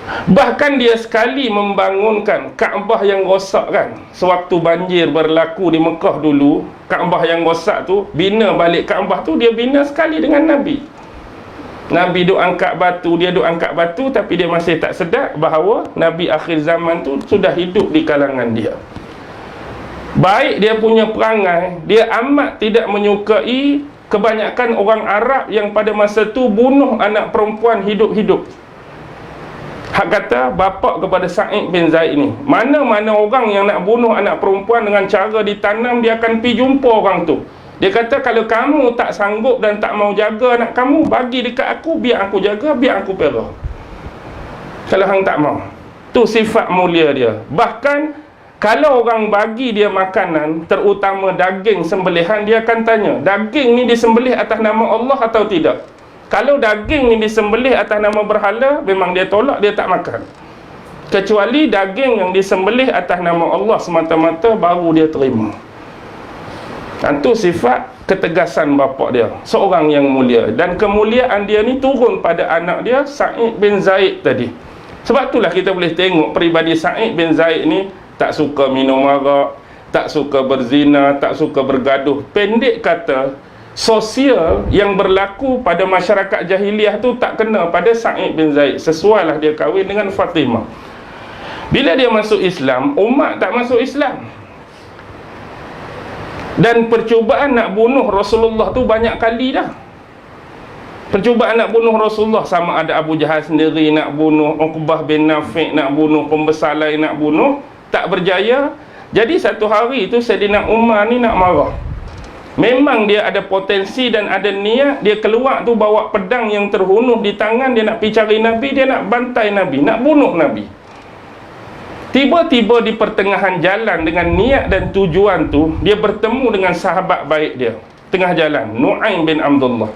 Bahkan dia sekali membangunkan Kaabah yang rosak kan. Sewaktu banjir berlaku di Mekah dulu, Kaabah yang rosak tu, bina balik Kaabah tu, dia bina sekali dengan Nabi. Nabi duk angkat batu, dia duk angkat batu, tapi dia masih tak sedar bahawa Nabi akhir zaman tu sudah hidup di kalangan dia. Baik dia punya perangai, dia amat tidak menyukai kebanyakan orang Arab yang pada masa tu bunuh anak perempuan hidup-hidup. Hak kata bapa kepada Sa'id bin Zaid ni, mana-mana orang yang nak bunuh anak perempuan dengan cara ditanam, dia akan pergi jumpa orang tu. Dia kata, kalau kamu tak sanggup dan tak mau jaga anak kamu, bagi dekat aku, biar aku jaga, biar aku perah. Kalau hang tak mau, tu sifat mulia dia. Bahkan kalau orang bagi dia makanan, terutama daging sembelihan, dia akan tanya, daging ni disembelih atas nama Allah atau tidak? Kalau daging ni disembelih atas nama berhala, memang dia tolak, dia tak makan. Kecuali daging yang disembelih atas nama Allah semata-mata, baru dia terima. Itu sifat ketegasan bapa dia, seorang yang mulia. Dan kemuliaan dia ni turun pada anak dia, Sa'id bin Zaid tadi. Sebab itulah kita boleh tengok peribadi Sa'id bin Zaid ni, tak suka minum arak, tak suka berzina, tak suka bergaduh. Pendek kata, sosial yang berlaku pada masyarakat jahiliah tu tak kena pada Sa'id bin Zaid. Sesuailah dia kahwin dengan Fatimah. Bila dia masuk Islam, umat tak masuk Islam. Dan percubaan nak bunuh Rasulullah tu banyak kali dah. Percubaan nak bunuh Rasulullah, sama ada Abu Jahal sendiri nak bunuh, Uqbah bin Nafi' nak bunuh, pembesar lain nak bunuh, tak berjaya. Jadi satu hari tu Saidina Umar ni nak marah. Memang dia ada potensi dan ada niat, dia keluar tu bawa pedang yang terhunuh di tangan, dia nak pergi cari Nabi, dia nak bantai Nabi, nak bunuh Nabi. Tiba-tiba di pertengahan jalan dengan niat dan tujuan tu, dia bertemu dengan sahabat baik dia. Tengah jalan, Nu'aim bin Abdullah.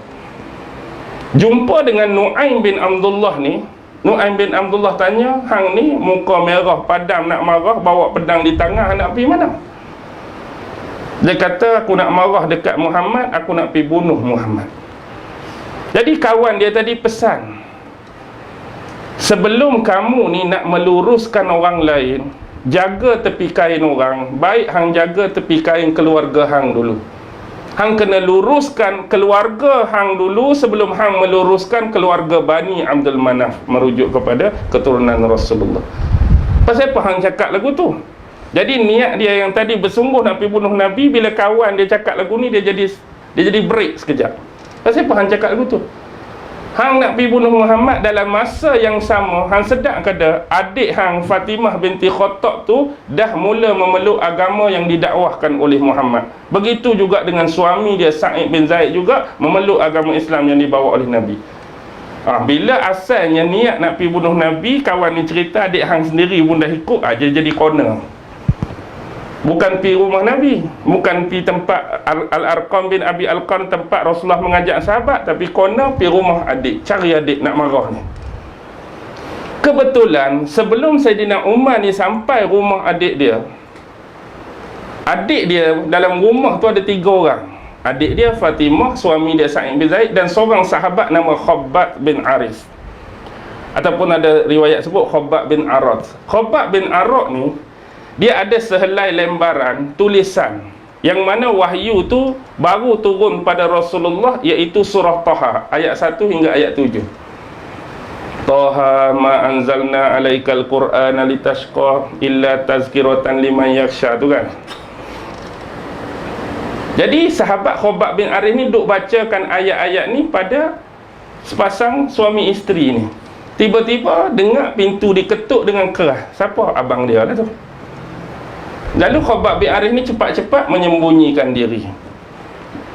Jumpa dengan Nu'aim bin Abdullah ni, Nu'aim bin Abdullah tanya, hang ni muka merah padam nak marah, bawa pedang di tangan, nak pergi mana? Dia kata, aku nak marah dekat Muhammad, aku nak pergi bunuh Muhammad. Jadi kawan dia tadi pesan, sebelum kamu ni nak meluruskan orang lain, jaga tepi kain orang, baik hang jaga tepi kain keluarga hang dulu. Hang kena luruskan keluarga hang dulu sebelum hang meluruskan keluarga Bani Abdul Manaf, merujuk kepada keturunan Rasulullah. Pasal apa hang cakap lagu tu? Jadi niat dia yang tadi bersungguh nak pergi bunuh Nabi, bila kawan dia cakap lagu ni, dia jadi break sekejap. Pasal apa hang cakap lagu tu? Hang nak pergi bunuh Muhammad, dalam masa yang sama hang sedar kada adik hang Fatimah binti Khattab tu dah mula memeluk agama yang didakwahkan oleh Muhammad. Begitu juga dengan suami dia Sa'id bin Zaid juga memeluk agama Islam yang dibawa oleh Nabi. Bila asalnya niat nak pergi bunuh Nabi, kawan ni cerita adik hang sendiri pun dah ikut, jadi corner. Bukan pergi rumah Nabi, bukan pergi tempat Al-Arqam bin Abi Al-Qarn, tempat Rasulullah mengajak sahabat, tapi kona pergi rumah adik, cari adik nak marah ni. Kebetulan sebelum Saidina Umar ni sampai rumah adik dia dalam rumah tu ada 3 orang. adik dia Fatimah, suami dia Sa'id bin Zaid, dan seorang sahabat nama Khabbab bin Arif, ataupun ada riwayat sebut Khabbab bin Arad. Khabbab bin Arad ni dia ada sehelai lembaran tulisan yang mana wahyu tu baru turun pada Rasulullah, iaitu surah Taha ayat 1 hingga ayat 7. Taha ma anzalna alaikal qur'ana litashqa illa tazkiratan liman yakhsha tu kan. Jadi sahabat Khabbab bin Arif ni duk bacakan ayat-ayat ni pada sepasang suami isteri ni. Tiba-tiba dengar pintu diketuk dengan keras. Siapa? Abang dia lah tu. Lalu Khabbab bin Arif ni cepat-cepat menyembunyikan diri.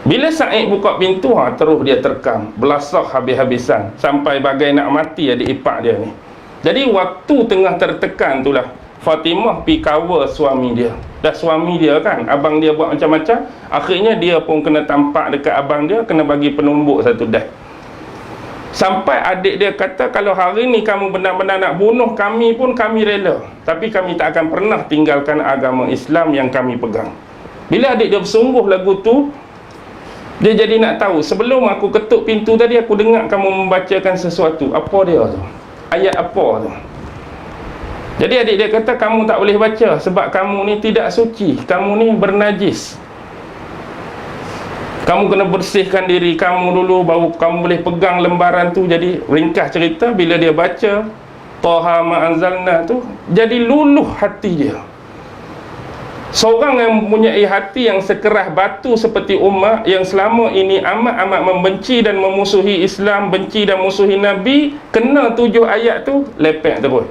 Bila Sa'id buka pintu, terus dia terkam, belasah habis-habisan, sampai bagai nak mati adik ipar dia ni. Jadi waktu tengah tertekan tu lah Fatimah pi cover suami dia. Dah suami dia kan, abang dia buat macam-macam, akhirnya dia pun kena tampak dekat abang dia, kena bagi penumbuk satu dah. Sampai adik dia kata, kalau hari ni kamu benar-benar nak bunuh kami pun kami rela, tapi kami tak akan pernah tinggalkan agama Islam yang kami pegang. Bila adik dia bersungguh lagu tu, dia jadi nak tahu, sebelum aku ketuk pintu tadi, aku dengar kamu membacakan sesuatu. Apa dia tu? Ayat apa tu? Jadi adik dia kata, kamu tak boleh baca sebab kamu ni tidak suci, kamu ni bernajis. Kamu kena bersihkan diri kamu dulu, baru kamu boleh pegang lembaran tu. Jadi ringkas cerita, bila dia baca Taha ma anzalna tu, jadi luluh hati dia. Seorang yang mempunyai hati yang sekeras batu seperti Umar, yang selama ini amat-amat membenci dan memusuhi Islam, benci dan musuhi Nabi, kena 7 ayat tu, lepek terus.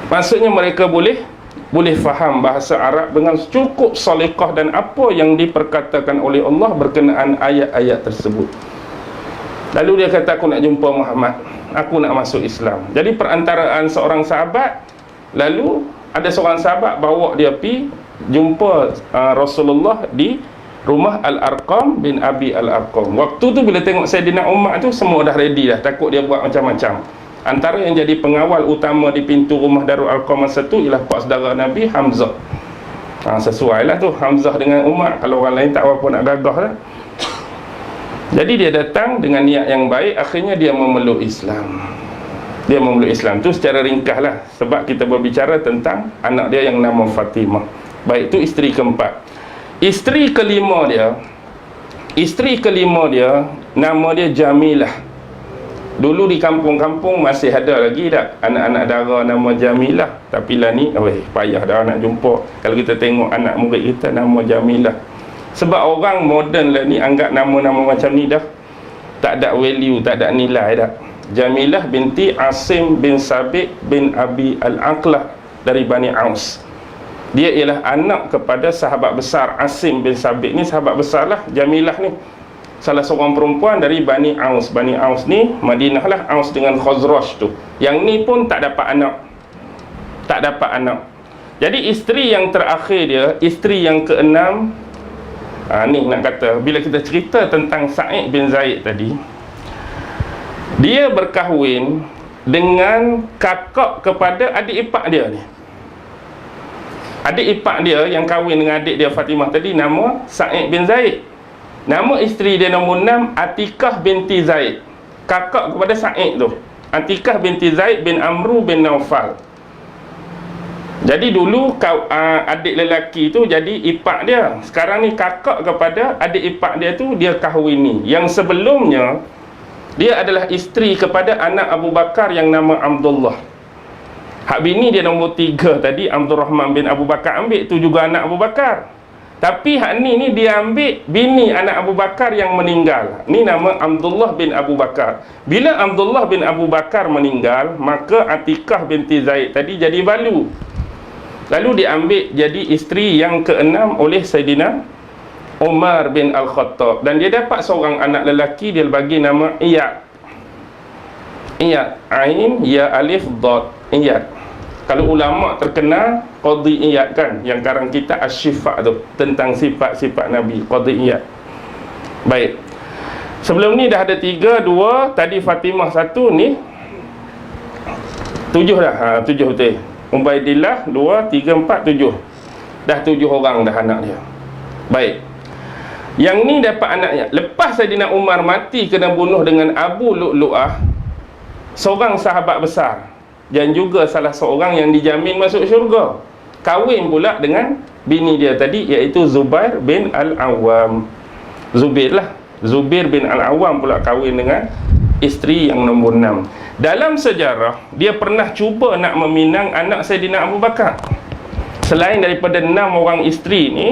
Maksudnya mereka boleh faham bahasa Arab dengan cukup salikah dan apa yang diperkatakan oleh Allah berkenaan ayat-ayat tersebut. Lalu dia kata, aku nak jumpa Muhammad, aku nak masuk Islam. Jadi perantaraan seorang sahabat, lalu ada seorang sahabat bawa dia pi jumpa Rasulullah di rumah Al-Arqam bin Abi Al-Arqam. Waktu tu bila tengok Sayyidina Umar tu, semua dah ready dah, takut dia buat macam-macam. Antara yang jadi pengawal utama di pintu rumah Darul Arqam masa tu ialah pak saudara Nabi, Hamzah. Sesuai lah tu Hamzah dengan Umar, kalau orang lain tak apa nak gagah lah. Jadi dia datang dengan niat yang baik, akhirnya dia memeluk Islam. Dia memeluk Islam tu secara ringkas lah, sebab kita berbicara tentang anak dia yang nama Fatimah. Baik, tu isteri keempat. Isteri kelima dia nama dia Jamilah. Dulu di kampung-kampung masih ada lagi tak anak-anak dara nama Jamilah. Tapi lah ni, payah dah nak jumpa. Kalau kita tengok anak murid kita nama Jamilah. Sebab orang moden lah ni anggap nama-nama macam ni dah tak ada value, tak ada nilai dah. Jamilah binti Asim bin Sabit bin Abi Al-Aqlah dari Bani Aus. Dia ialah anak kepada sahabat besar Asim bin Sabit ni, sahabat besar lah Jamilah ni. Salah seorang perempuan dari Bani Aus. Bani Aus ni Madinah lah, Aus dengan Khazraj tu. Yang ni pun tak dapat anak. Tak dapat anak. Jadi isteri yang terakhir dia, isteri yang keenam, ni nak kata, bila kita cerita tentang Sa'id bin Zaid tadi, dia berkahwin dengan kakak kepada adik ipar dia ni. Adik ipar dia yang kahwin dengan adik dia Fatimah tadi nama Sa'id bin Zaid. Nama isteri dia nombor 6, Atikah binti Zaid, kakak kepada Sa'id tu. Atikah binti Zaid bin Amru bin Naufal. Jadi dulu adik lelaki tu jadi ipar dia. Sekarang ni kakak kepada adik ipar dia tu dia kahwini. Yang sebelumnya dia adalah isteri kepada anak Abu Bakar yang nama Abdullah. Hak bini dia nombor 3 tadi, Abdul Rahman bin Abu Bakar ambil tu juga anak Abu Bakar. Tapi hak ni dia ambil bini anak Abu Bakar yang meninggal. Ni nama Abdullah bin Abu Bakar. Bila Abdullah bin Abu Bakar meninggal, maka Atikah binti Zaid tadi jadi balu. Lalu diambil jadi isteri yang keenam oleh Sayyidina Umar bin Al-Khattab. Dan dia dapat seorang anak lelaki, dia bagi nama Iyad. Iyad, Ain, Ya, Alif, Dad, Iyad. Kalau ulama terkenal Qadhi Iyad kan, yang karang kita Asy-Syifa tu, tentang sifat-sifat Nabi, Qadhi Iyad. Baik, sebelum ni dah ada 3, 2, tadi Fatimah 1, ni 7 dah. 7 betul. Ubaidillah 2, 3, 4, 7. Dah 7 orang dah anak dia. Baik, Yang ni dapat anaknya. Lepas Saidina Umar mati kena bunuh dengan Abu Lu'lu'ah, seorang sahabat besar dan juga salah seorang yang dijamin masuk syurga, kahwin pula dengan bini dia tadi, iaitu Zubair bin Al-Awwam. Zubair bin Al-Awwam pula kahwin dengan isteri yang nombor 6. Dalam sejarah, dia pernah cuba nak meminang anak Saidina Abu Bakar. Selain daripada 6 orang isteri ni,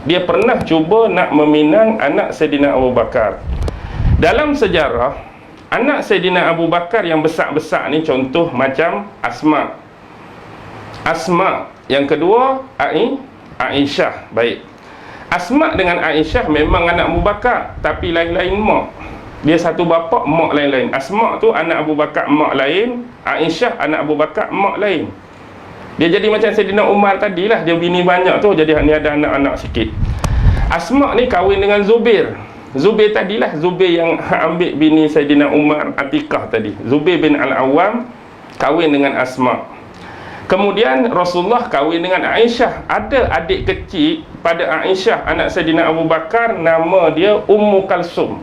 dia pernah cuba nak meminang anak Saidina Abu Bakar. Dalam sejarah, anak Saidina Abu Bakar yang besar-besar ni contoh macam Asma. Yang kedua, Aisyah. Baik. Asma dengan Aisyah memang anak Abu Bakar, tapi lain-lain mak. Dia satu bapa, mak lain-lain. Asma tu anak Abu Bakar, mak lain. Aisyah anak Abu Bakar, mak lain. Dia jadi macam Saidina Umar tadilah, dia bini banyak tu, jadi ni ada anak-anak sikit. Asma ni kahwin dengan Zubair. Zubair tadilah, Zubair yang ambil bini Saidina Umar, Atikah tadi. Zubair bin Al-Awwam kahwin dengan Asma. Kemudian Rasulullah kahwin dengan Aisyah. Ada adik kecil pada Aisyah, anak Saidina Abu Bakar, nama dia Ummu Kalsum.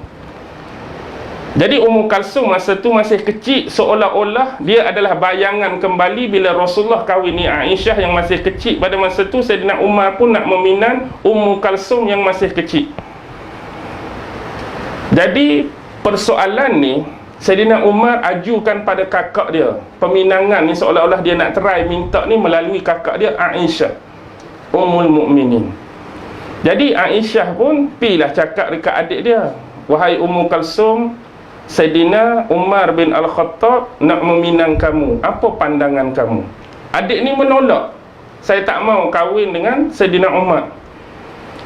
Jadi Ummu Kalsum masa tu masih kecil, seolah-olah dia adalah bayangan kembali bila Rasulullah kahwini Aisyah yang masih kecil. Pada masa tu Saidina Umar pun nak meminang Ummu Kalsum yang masih kecil. Jadi persoalan ni Saidina Umar ajukan pada kakak dia. Peminangan ni seolah-olah dia nak try minta ni melalui kakak dia Aisyah, Ummul Mukminin. Jadi Aisyah pun pilah cakap dekat adik dia, wahai Ummu Kalsum, Saidina Umar bin Al-Khattab nak meminang kamu, apa pandangan kamu? Adik ni menolak, saya tak mau kahwin dengan Saidina Umar.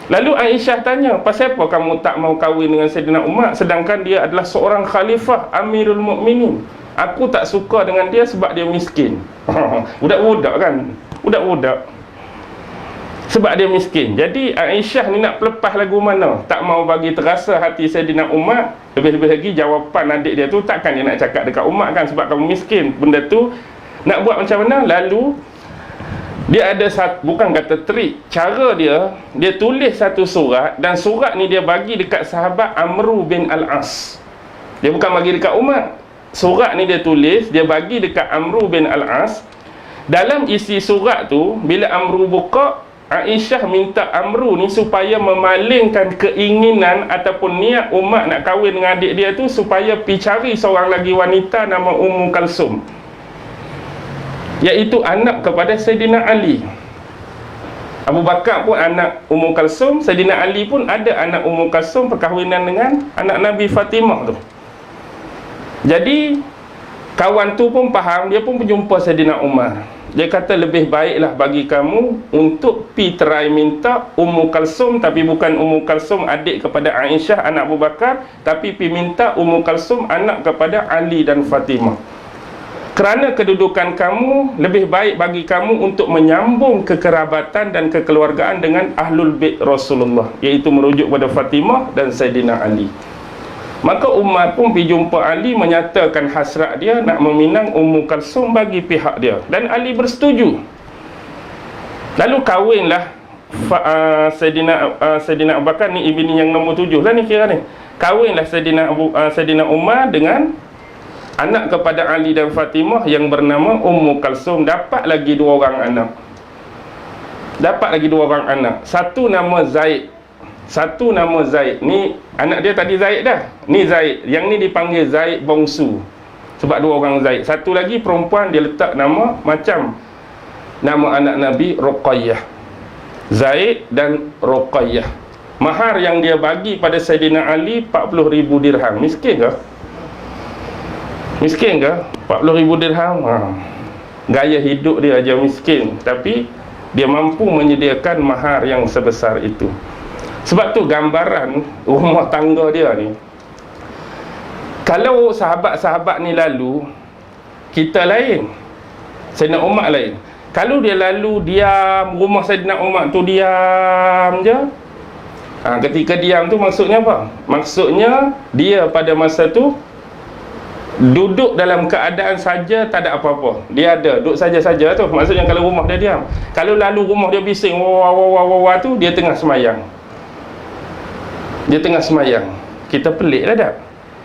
Lalu Aisyah tanya, pasal apa kamu tak mau kahwin dengan Saidina Umar, sedangkan dia adalah seorang khalifah, Amirul Mukminin? Aku tak suka dengan dia sebab dia miskin. Budak-budak kan, budak-budak, sebab dia miskin. Jadi Aisyah ni nak pelepah lagu mana? Tak mau bagi terasa hati Saidina Umar. Lebih-lebih lagi jawapan adik dia tu, takkan dia nak cakap dekat Umar kan, sebab kamu miskin. Benda tu nak buat macam mana? Lalu dia ada bukan kata trik, cara dia tulis satu surat, dan surat ni dia bagi dekat sahabat Amru bin Al-As. Dia bukan bagi dekat Umar. Surat ni dia tulis, dia bagi dekat Amru bin Al-As. Dalam isi surat tu, bila Amru buka, Aisyah minta Amru ni supaya memalingkan keinginan ataupun niat Umar nak kahwin dengan adik dia tu, supaya pergi cari seorang lagi wanita nama Ummu Kalsum, iaitu anak kepada Saidina Ali. Abu Bakar pun anak Ummu Kalsum, Saidina Ali pun ada anak Ummu Kalsum, perkahwinan dengan anak Nabi Fatimah tu. Jadi kawan tu pun faham, dia pun berjumpa Saidina Umar. Dia kata lebih baiklah bagi kamu untuk pi try minta Ummu Kalsum, tapi bukan Ummu Kalsum adik kepada Aisyah anak Abu Bakar, tapi pi minta Ummu Kalsum anak kepada Ali dan Fatimah. Kerana kedudukan kamu, lebih baik bagi kamu untuk menyambung kekerabatan dan kekeluargaan dengan Ahlul Bait Rasulullah, iaitu merujuk pada Fatimah dan Saidina Ali. Maka Umar pun pergi jumpa Ali, menyatakan hasrat dia nak meminang Ummu Kalsum bagi pihak dia, dan Ali bersetuju. Lalu kahwinlah Saidina Abu Bakar ni, ibni yang nombor 7 lah ni kira ni. Kahwinlah Saidina Umar dengan anak kepada Ali dan Fatimah yang bernama Ummu Kalsum. Dapat lagi 2 orang anak. Satu nama Zaid. Ni anak dia tadi Zaid dah. Ni Zaid. Yang ni dipanggil Zaid bongsu, sebab 2 orang Zaid. Satu lagi perempuan, dia letak nama macam nama anak Nabi, Ruqayyah. Zaid dan Ruqayyah. Mahar yang dia bagi pada Saidina Ali 40,000 dirham. Miskin ke? 40,000 dirham. Gaya hidup dia aja miskin, tapi dia mampu menyediakan mahar yang sebesar itu. Sebab tu gambaran rumah tangga dia ni, kalau sahabat-sahabat ni lalu, kita lain, Saidina Umar lain. Kalau dia lalu diam, rumah Saidina Umar tu diam je. Ketika diam tu maksudnya apa? Maksudnya dia pada masa tu duduk dalam keadaan saja, tak ada apa-apa. Dia ada duduk saja-saja tu. Maksudnya kalau rumah dia diam. Kalau lalu rumah dia bising wah tu, dia tengah semayang. Dia tengah semayang. Kita pelik lah tak?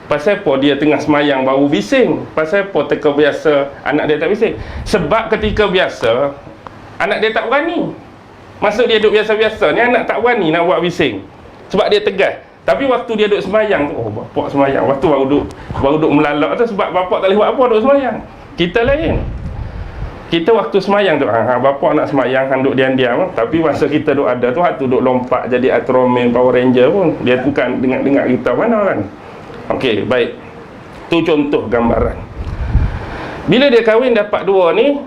Pasal apa dia tengah semayang baru bising? Pasal apa teka biasa anak dia tak bising? Sebab ketika biasa anak dia tak berani. Masa dia duduk biasa-biasa ni, anak tak berani nak buat bising sebab dia tegas. Tapi waktu dia duduk semayang tu, oh bapak semayang, waktu baru duduk melalak tu, sebab bapak tak boleh buat apa, duduk semayang. Kita lain. Kita waktu semayang tu, bapak nak semayang, duduk diam-diam. Tapi masa kita duduk ada tu, waktu duduk lompat jadi Ultraman, Power Ranger pun, dia bukan dengar kita mana kan. Okey, baik. Tu contoh gambaran. Bila dia kahwin dapat dua ni,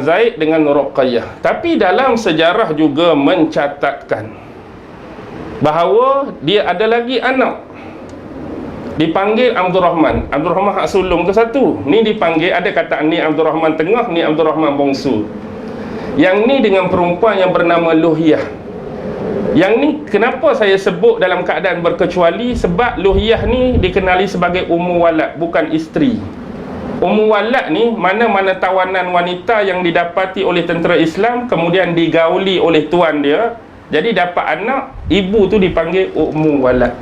Zaid dengan Ruqayyah. Tapi dalam sejarah juga mencatatkan bahawa dia ada lagi anak dipanggil Abdul Rahman. Abdul Rahman hak sulung ke satu. Ni dipanggil, ada kata ni Abdul Rahman tengah, ni Abdul Rahman bongsu. Yang ni dengan perempuan yang bernama Luhiyah. Yang ni kenapa saya sebut dalam keadaan berkecuali, sebab Luhiyah ni dikenali sebagai ummu walad, bukan isteri. Ummu walad ni mana-mana tawanan wanita yang didapati oleh tentera Islam kemudian digauli oleh tuan dia, jadi dapat anak, ibu tu dipanggil ummu walad.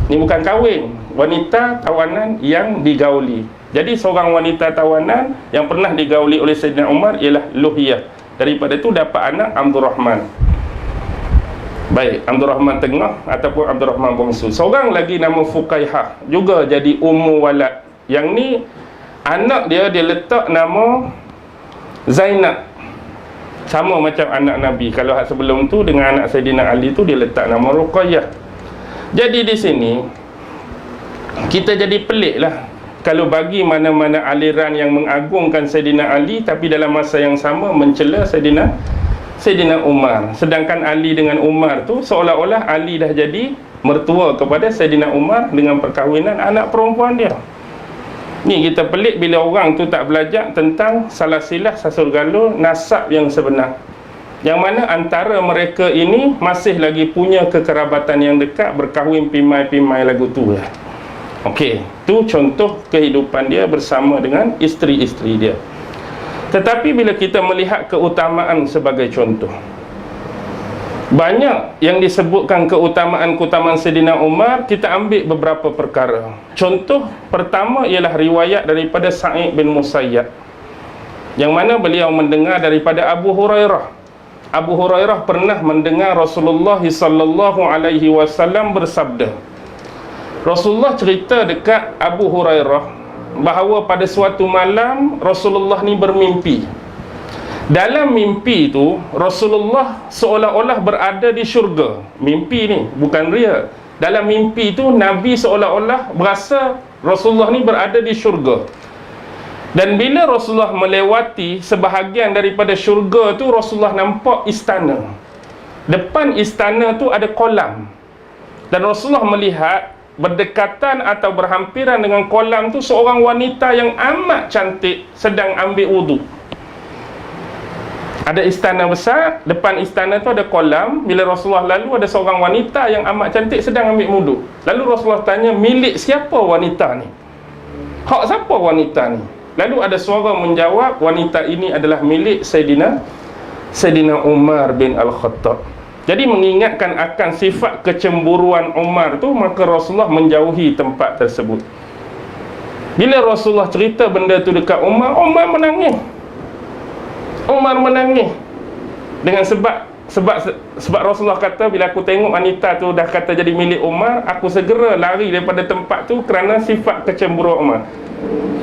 Ni bukan kahwin, wanita tawanan yang digauli. Jadi seorang wanita tawanan yang pernah digauli oleh Sayyidina Umar ialah Luhiyah. Daripada tu dapat anak Abdul Rahman. Baik, Abdul Rahman tengah ataupun Abdul Rahman bongsu. Seorang lagi nama Fuqaihah, juga jadi ummu walad. Yang ni anak dia letak nama Zainab, sama macam anak Nabi. Kalau hak sebelum tu dengan anak Sayyidina Ali tu dia letak nama Ruqayyah. Jadi di sini kita jadi pelik lah kalau bagi mana-mana aliran yang mengagungkan Sayyidina Ali tapi dalam masa yang sama mencela Sayyidina Umar. Sedangkan Ali dengan Umar tu seolah-olah Ali dah jadi mertua kepada Sayyidina Umar dengan perkahwinan anak perempuan dia. Ni kita pelik bila orang tu tak belajar tentang salasilah sasul galur nasab yang sebenar, yang mana antara mereka ini masih lagi punya kekerabatan yang dekat, berkahwin pimai-pimai lagu tu lah. Okey, tu contoh kehidupan dia bersama dengan isteri-isteri dia. Tetapi bila kita melihat keutamaan sebagai contoh, banyak yang disebutkan keutamaan-keutamaan Sayyidina Umar, kita ambil beberapa perkara. Contoh pertama ialah riwayat daripada Sa'id bin Musayyab, yang mana beliau mendengar daripada Abu Hurairah. Abu Hurairah pernah mendengar Rasulullah sallallahu alaihi wasallam bersabda. Rasulullah cerita dekat Abu Hurairah bahawa pada suatu malam Rasulullah ni bermimpi. Dalam mimpi tu Rasulullah seolah-olah berada di syurga. Mimpi ni bukan real. Dalam mimpi tu Nabi seolah-olah berasa Rasulullah ni berada di syurga. Dan bila Rasulullah melewati sebahagian daripada syurga tu, Rasulullah nampak istana. Depan istana tu ada kolam. Dan Rasulullah melihat berdekatan atau berhampiran dengan kolam tu seorang wanita yang amat cantik sedang ambil wudu. Ada istana besar, depan istana tu ada kolam. Bila Rasulullah lalu, ada seorang wanita yang amat cantik sedang ambil wudu. Lalu Rasulullah tanya, milik siapa wanita ni? Hak siapa wanita ni? Lalu ada suara menjawab, wanita ini adalah milik Sayyidina Umar bin Al-Khattab. Jadi mengingatkan akan sifat kecemburuan Umar tu, maka Rasulullah menjauhi tempat tersebut. Bila Rasulullah cerita benda tu dekat Umar, Umar menangis. Dengan sebab Rasulullah kata, bila aku tengok wanita tu dah kata jadi milik Umar, aku segera lari daripada tempat tu kerana sifat kecemburuan Umar.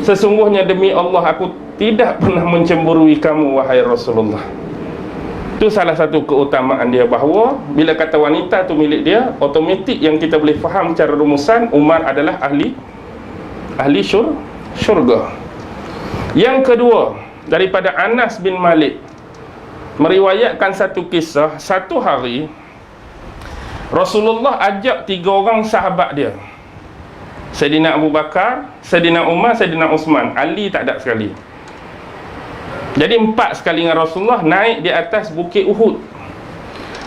Sesungguhnya demi Allah, aku tidak pernah mencemburui kamu, wahai Rasulullah. Itu salah satu keutamaan dia, bahawa bila kata wanita tu milik dia, otomatik yang kita boleh faham secara rumusan, Umar adalah ahli syurga. Yang kedua, daripada Anas bin Malik meriwayatkan satu kisah. Satu hari Rasulullah ajak 3 orang sahabat dia, Sayyidina Abu Bakar, Sayyidina Umar, Sayyidina Uthman. Ali tak ada sekali. Jadi 4 sekali dengan Rasulullah naik di atas Bukit Uhud.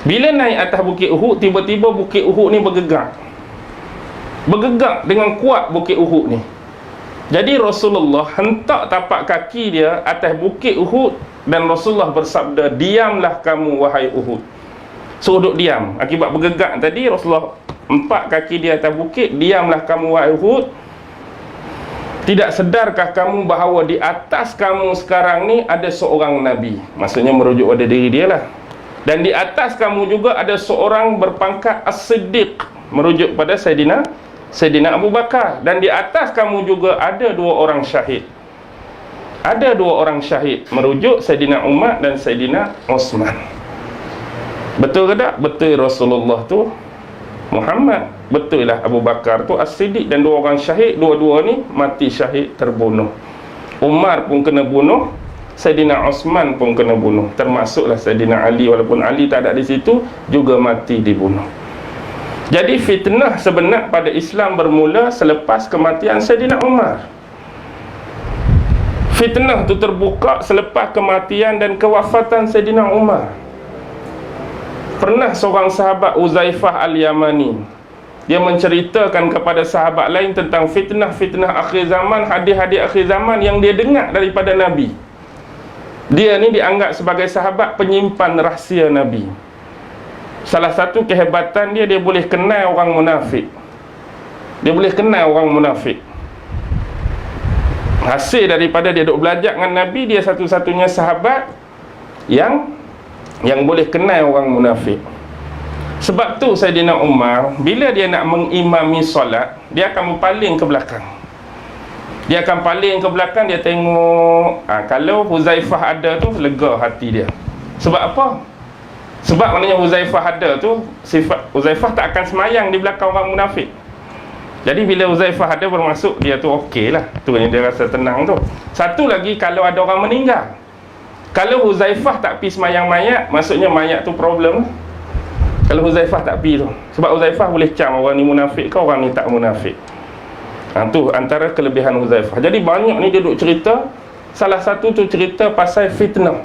Bila naik atas Bukit Uhud, tiba-tiba Bukit Uhud ni bergegar dengan kuat Bukit Uhud ni. Jadi Rasulullah hentak tapak kaki dia atas Bukit Uhud, dan Rasulullah bersabda, diamlah kamu wahai Uhud. Suruh duduk diam. Akibat bergegar tadi, Rasulullah 4 kaki di atas bukit, diamlah kamu wahai Hud. Tidak sedarkah kamu bahawa di atas kamu sekarang ni ada seorang Nabi? Maksudnya merujuk pada diri dia lah. Dan di atas kamu juga ada seorang berpangkat As-Siddiq, merujuk pada Sayyidina Abu Bakar. Dan di atas kamu juga ada 2 orang syahid. Ada 2 orang syahid, merujuk Sayyidina Umar dan Sayyidina Osman. Betul ke tak? Betul Rasulullah tu Muhammad, betul lah Abu Bakar tu As-Siddiq, dan 2 orang syahid, dua-dua ni mati syahid, terbunuh. Umar pun kena bunuh, Sayyidina Osman pun kena bunuh, termasuklah Sayyidina Ali, walaupun Ali tak ada di situ, juga mati dibunuh. Jadi fitnah sebenar pada Islam bermula selepas kematian Sayyidina Umar. Fitnah tu terbuka selepas kematian dan kewafatan Sayyidina Umar. Pernah seorang sahabat, Uzaifah Al-Yamani, dia menceritakan kepada sahabat lain tentang fitnah-fitnah akhir zaman, hadis-hadis akhir zaman yang dia dengar daripada Nabi. Dia ni dianggap sebagai sahabat penyimpan rahsia Nabi. Salah satu kehebatan dia, dia boleh kenal orang munafik. Dia boleh kenal orang munafik. Hasil daripada dia duk belajar dengan Nabi, dia satu-satunya sahabat yang boleh kenal orang munafik. Sebab tu Sayyidina Umar, bila dia nak mengimami solat, dia akan berpaling ke belakang. Dia akan paling ke belakang, dia tengok. Kalau Huzaifah ada tu, lega hati dia. Sebab apa? Sebab maknanya Huzaifah ada tu, sifat Huzaifah tak akan semayang di belakang orang munafik. Jadi bila Huzaifah ada, bermaksud dia tu okey lah. Tu yang dia rasa tenang tu. Satu lagi, kalau ada orang meninggal, kalau Huzaifah tak pergi semayang mayat, maksudnya mayat tu problem. Kalau Huzaifah tak pergi tu, sebab Huzaifah boleh cam orang ni munafik ke orang ni tak munafik. Tu antara kelebihan Huzaifah. Jadi banyak ni dia duk cerita. Salah satu tu cerita pasal fitnah.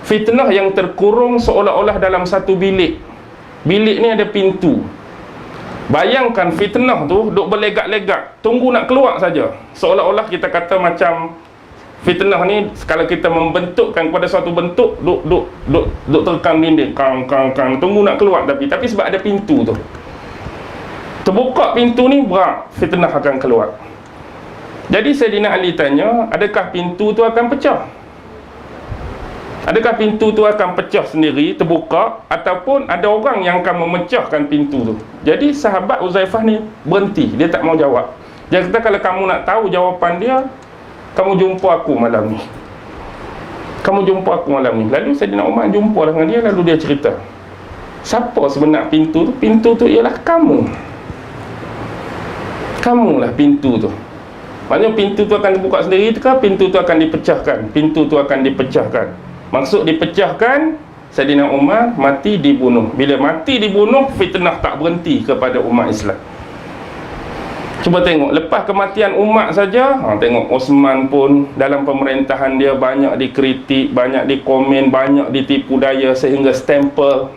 Fitnah yang terkurung seolah-olah dalam satu bilik. Bilik ni ada pintu. Bayangkan fitnah tu duk berlegak-legak, tunggu nak keluar saja. Seolah-olah kita kata macam fitnah ni, kalau kita membentukkan kepada suatu bentuk, duk tekan dinding, kang, tunggu nak keluar, tapi sebab ada pintu tu. Terbuka pintu ni, berak, fitnah akan keluar. Jadi Sayyidina Ali tanya, adakah pintu tu akan pecah? Adakah pintu tu akan pecah sendiri, terbuka, ataupun ada orang yang akan memecahkan pintu tu? Jadi sahabat Uzaifah ni berhenti, dia tak mau jawab. Dia kata, kalau kamu nak tahu jawapan dia, kamu jumpa aku malam ni. Kamu jumpa aku malam ni. Lalu Sayyidina Umar jumpa dengan dia, lalu dia cerita, siapa sebenar pintu tu? Pintu tu ialah kamu. Kamulah pintu tu. Maksudnya pintu tu akan dibuka sendiri ke pintu tu akan dipecahkan? Pintu tu akan dipecahkan. Maksud dipecahkan, Sayyidina Umar mati dibunuh. Bila mati dibunuh, fitnah tak berhenti kepada umat Islam. Cuba tengok, lepas kematian Umar saja, tengok Osman pun dalam pemerintahan dia banyak dikritik, banyak dikomen, banyak ditipu daya, sehingga stempel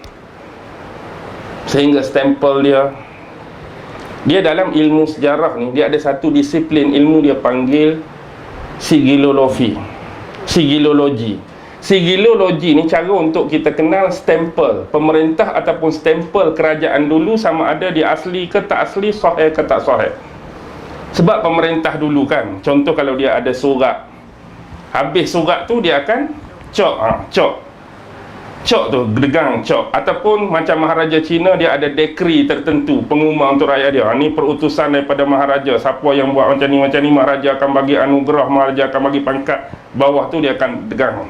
dia dalam ilmu sejarah ni, dia ada satu disiplin ilmu dia panggil sigilologi. Sigilologi ni cara untuk kita kenal stempel pemerintah ataupun stempel kerajaan dulu, sama ada dia asli ke tak asli, sahih ke tak sahih. Sebab pemerintah dulu kan, contoh kalau dia ada surat, habis surat tu dia akan cok tu, gedegang cok. Ataupun macam Maharaja Cina, dia ada dekri tertentu, pengumuman untuk rakyat dia, ni perutusan daripada Maharaja, siapa yang buat macam ni, Maharaja akan bagi anugerah, Maharaja akan bagi pangkat, bawah tu dia akan degang.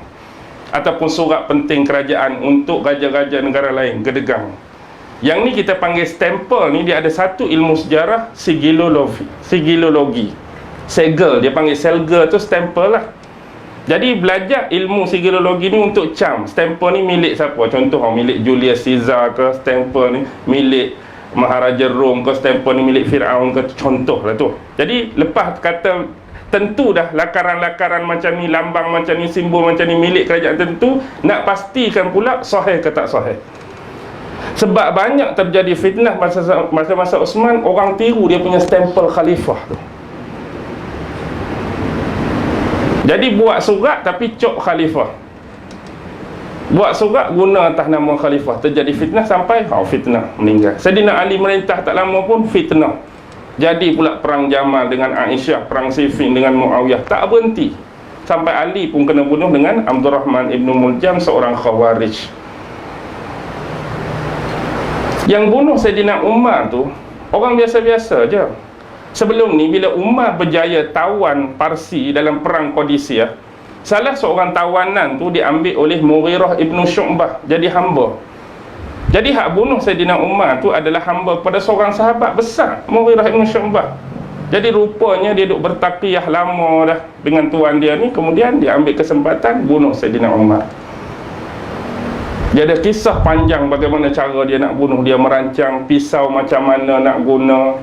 Ataupun surat penting kerajaan untuk raja-raja negara lain, gedegang. Yang ni kita panggil stempel ni, dia ada satu ilmu sejarah, sigilologi. Segel, dia panggil selger tu stempel lah. Jadi belajar ilmu sigilologi ni untuk cam stempel ni milik siapa. Contoh milik Julius Caesar ke, stempel ni milik Maharaja Rom ke, stempel ni milik Fir'aun ke, contoh lah tu. Jadi lepas kata tentu dah lakaran-lakaran macam ni, lambang macam ni, simbol macam ni milik kerajaan tentu, nak pastikan pula sahih ke tak sahih. Sebab banyak terjadi fitnah masa-masa Osman, orang tiru dia punya stempel khalifah tu. Jadi buat surat tapi cok khalifah. Buat surat guna atas nama khalifah, terjadi fitnah sampai fitnah, meninggal. Saidina Ali merintah tak lama pun fitnah. Jadi pula perang Jamal dengan Aisyah, perang Siffin dengan Muawiyah, tak berhenti. Sampai Ali pun kena bunuh dengan Abdul Rahman ibn Muljam, seorang khawarij. Yang bunuh Saidina Umar tu orang biasa-biasa je. Sebelum ni bila Umar berjaya tawan Parsi dalam perang Qadisiyah, salah seorang tawanan tu diambil oleh Mughirah ibn Syu'bah jadi hamba. Jadi hak bunuh Saidina Umar tu adalah hamba kepada seorang sahabat besar, Mughirah ibn Syu'bah. Jadi rupanya dia duk bertaqiyah lama dah dengan tuan dia ni, kemudian dia ambil kesempatan bunuh Saidina Umar. Dia ada kisah panjang bagaimana cara dia nak bunuh. Dia merancang pisau macam mana nak guna,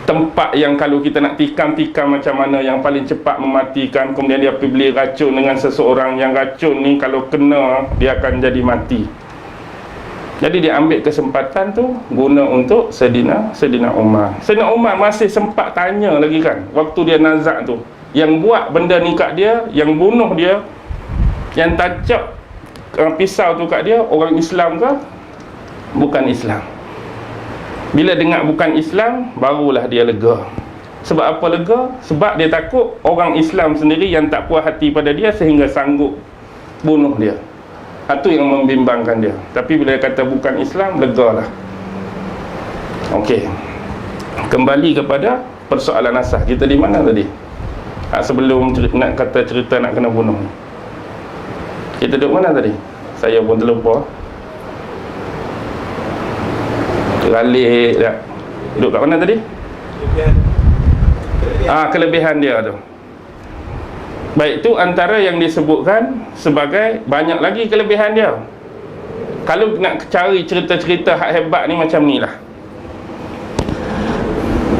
tempat yang kalau kita nak tikam macam mana yang paling cepat mematikan. Kemudian dia pergi beli racun dengan seseorang yang racun ni kalau kena dia akan jadi mati. Jadi dia ambil kesempatan tu guna untuk Saidina Umar. Saidina Umar masih sempat tanya lagi kan, waktu dia nazak tu, yang buat benda ni kat dia, yang bunuh dia, yang tancap pisau tu kat dia, orang Islam ke bukan Islam? Bila dengar bukan Islam, barulah dia lega. Sebab apa lega? Sebab dia takut orang Islam sendiri yang tak puas hati pada dia sehingga sanggup bunuh dia. Itu yang membimbangkan dia. Tapi bila dia kata bukan Islam, legalah. Okey, kembali kepada persoalan asas. Kita di mana tadi? Sebelum nak kata cerita nak kena bunuh, kita duduk mana tadi? Saya pun terlupa. Teralik tak? Duduk kat mana tadi? Kelebihan dia tu. Baik, tu antara yang disebutkan sebagai banyak lagi kelebihan dia. Kalau nak cari cerita-cerita hak hebat ni macam ni lah.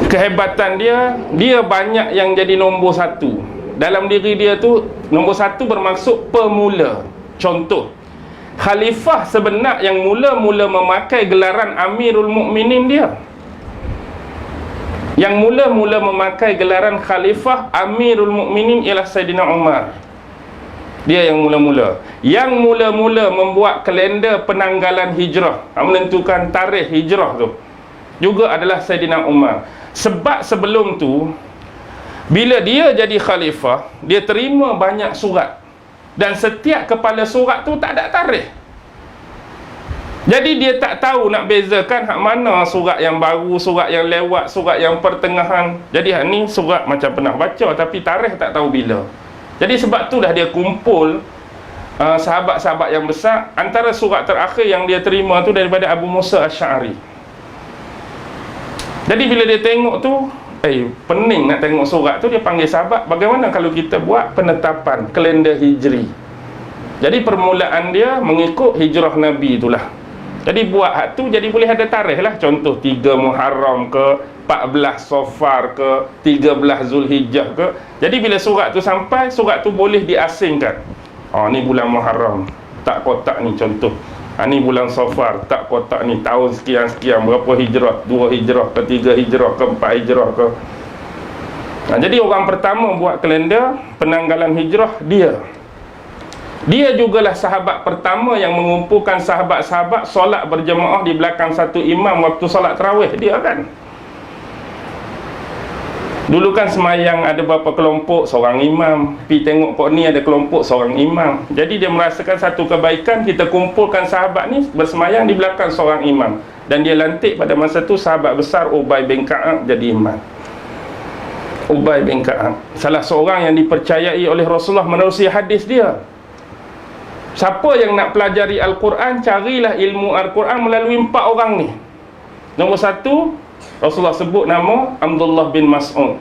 Kehebatan dia, dia banyak yang jadi nombor satu. Dalam diri dia tu, nombor satu bermaksud pemula. Contoh, khalifah sebenar yang mula-mula memakai gelaran Amirul Mukminin dia. Yang mula-mula memakai gelaran khalifah Amirul Mukminin ialah Saidina Umar. Dia yang mula-mula. Yang mula-mula membuat kalender penanggalan hijrah, menentukan tarikh hijrah tu, juga adalah Saidina Umar. Sebab sebelum tu, bila dia jadi khalifah, dia terima banyak surat, dan setiap kepala surat tu tak ada tarikh. Jadi dia tak tahu nak bezakan hak mana surat yang baru, surat yang lewat, surat yang pertengahan. Jadi hak ni surat macam pernah baca tapi tarikh tak tahu bila. Jadi sebab tu dah dia kumpul sahabat-sahabat yang besar. Antara surat terakhir yang dia terima tu daripada Abu Musa Asy'ari. Jadi bila dia tengok tu, pening nak tengok surat tu, dia panggil sahabat, bagaimana kalau kita buat penetapan kalender hijri? Jadi permulaan dia mengikut hijrah Nabi itulah. Jadi buat hak tu, jadi boleh ada tarikh lah. Contoh 3 Muharram ke, 14 Safar ke, 13 Zulhijjah ke. Jadi bila surat tu sampai, surat tu boleh diasingkan. Ni bulan Muharram, tak kotak ni contoh. Ni bulan Safar, tak kotak ni, tahun sekian-sekian, berapa hijrah, 2 hijrah ke, 3 hijrah ke, 4 hijrah ke. Jadi orang pertama buat kalender penanggalan hijrah dia. Dia jugalah sahabat pertama yang mengumpulkan sahabat-sahabat solat berjemaah di belakang satu imam waktu solat tarawih dia kan. Dulu kan semayang ada berapa kelompok, seorang imam. Pergi tengok kok ni ada kelompok, seorang imam. Jadi dia merasakan satu kebaikan, kita kumpulkan sahabat ni bersemayang di belakang seorang imam. Dan dia lantik pada masa tu sahabat besar Ubay bin Ka'ab jadi imam. Ubay bin Ka'ab, salah seorang yang dipercayai oleh Rasulullah menerusi hadis dia. Siapa yang nak pelajari Al-Quran, carilah ilmu Al-Quran melalui 4 orang ni. Nombor 1, Rasulullah sebut nama Abdullah bin Mas'ud.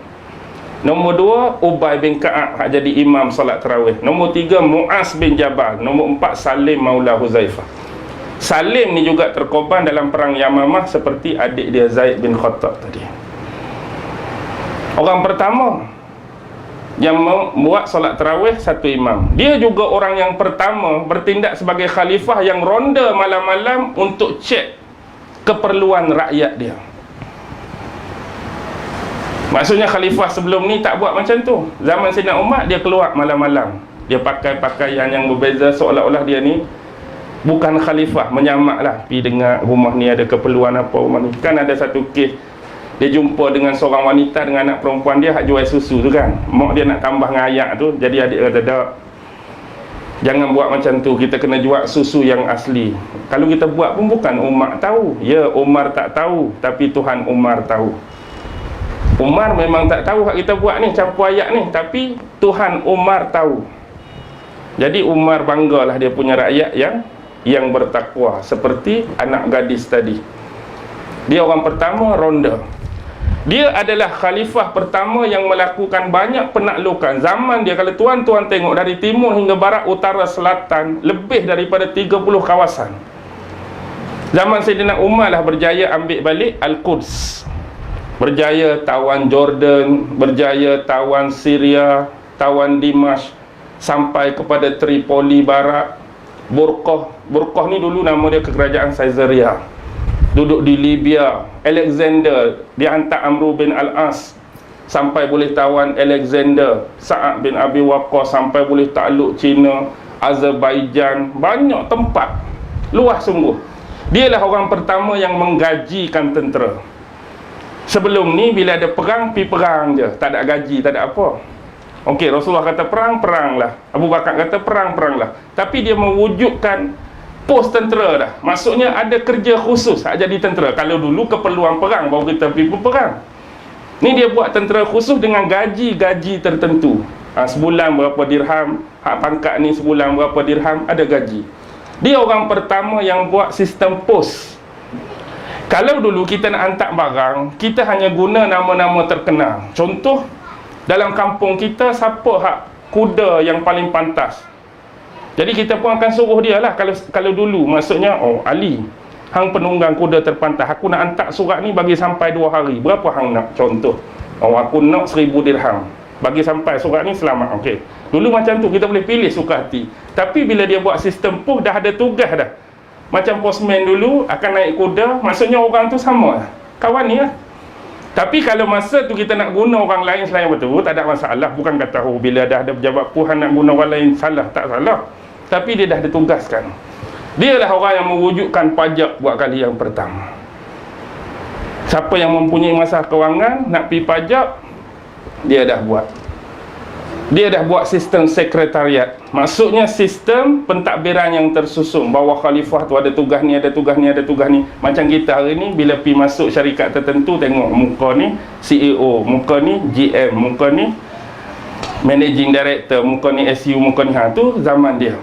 Nombor 2, Ubay bin Ka'ab jadi imam salat tarawih. Nombor 3, Mu'az bin Jabal. Nombor 4, Salim Maula Huzaifah. Salim ni juga terkorban dalam perang Yamamah seperti adik dia Zaid bin Khattab tadi. Orang pertama yang membuat solat tarawih satu imam. Dia juga orang yang pertama bertindak sebagai khalifah yang ronda malam-malam untuk cek keperluan rakyat dia. Maksudnya khalifah sebelum ni tak buat macam tu. Zaman Sayyidina Umar dia keluar malam-malam. Dia pakai pakaian yang berbeza, seolah-olah dia ni bukan khalifah, menyamak lah, pergi dengar rumah ni ada keperluan apa rumah ni. Kan ada satu kes, dia jumpa dengan seorang wanita dengan anak perempuan dia hak jual susu tu kan, mak dia nak tambah dengan ayak tu, jadi adik kata tak, jangan buat macam tu, kita kena jual susu yang asli. Kalau kita buat pun bukan Umar tahu, ya Umar tak tahu, tapi Tuhan Umar tahu. Umar memang tak tahu hak kita buat ni, campur ayak ni, tapi Tuhan Umar tahu. Jadi Umar banggalah dia punya rakyat yang bertakwa, seperti anak gadis tadi. Dia orang pertama ronda. Dia adalah khalifah pertama yang melakukan banyak penaklukan. Zaman dia, kalau tuan-tuan tengok, dari timur hingga barat, utara, selatan, lebih daripada 30 kawasan. Zaman Sayyidina Umar lah berjaya ambil balik Al-Quds, berjaya tawan Jordan, berjaya tawan Syria, tawan Dimash, sampai kepada Tripoli Barat, Burqah ni dulu nama dia kerajaan Caesarea, duduk di Libya. Alexander dihantar Amr bin Al-As sampai boleh tawan Alexander. Sa'ad bin Abi Waqqas sampai boleh takluk China, Azerbaijan, banyak tempat, luas sungguh. Dialah orang pertama yang menggajikan tentera. Sebelum ni bila ada perang, pergi perang je, tak ada gaji, tak ada apa. Okey, Rasulullah kata perang, peranglah. Abu Bakar kata perang, peranglah. Tapi dia mewujudkan pos tentera dah. Maksudnya ada kerja khusus hak jadi tentera. Kalau dulu keperluan perang baru kita pergi perang. Ni dia buat tentera khusus dengan gaji-gaji tertentu. Sebulan berapa dirham, hak pangkat ni sebulan berapa dirham, ada gaji. Dia orang pertama yang buat sistem pos. Kalau dulu kita nak hantar barang, kita hanya guna nama-nama terkenal. Contoh, dalam kampung kita, siapa hak kuda yang paling pantas, jadi kita pun akan suruh dia lah. Kalau dulu, maksudnya, oh Ali, hang penunggang kuda terpantas, aku nak hantar surat ni bagi sampai 2 hari. Berapa hang nak? Contoh, oh aku nak 1000 dirham, bagi sampai surat ni selamat. Okey, dulu macam tu, kita boleh pilih suka hati. Tapi bila dia buat sistem pos, dah ada tugas dah. Macam postman dulu akan naik kuda, maksudnya orang tu sama lah, kawan ni lah. Tapi kalau masa tu kita nak guna orang lain selain betul, tak ada masalah. Bukan kata oh bila dah ada pejabat Puhan nak guna orang lain salah, tak salah. Tapi dia dah ditugaskan. Dia lah orang yang mewujudkan pajak buat kali yang pertama. Siapa yang mempunyai masalah kewangan nak pergi pajak, dia dah buat. Dia dah buat sistem sekretariat. Maksudnya sistem pentadbiran yang tersusun. Bawah khalifah tu ada tugas ni, ada tugas ni, ada tugas ni. Macam kita hari ni, bila pergi masuk syarikat tertentu, tengok muka ni CEO, muka ni GM, muka ni Managing Director, muka ni SU, muka ni tu zaman dia.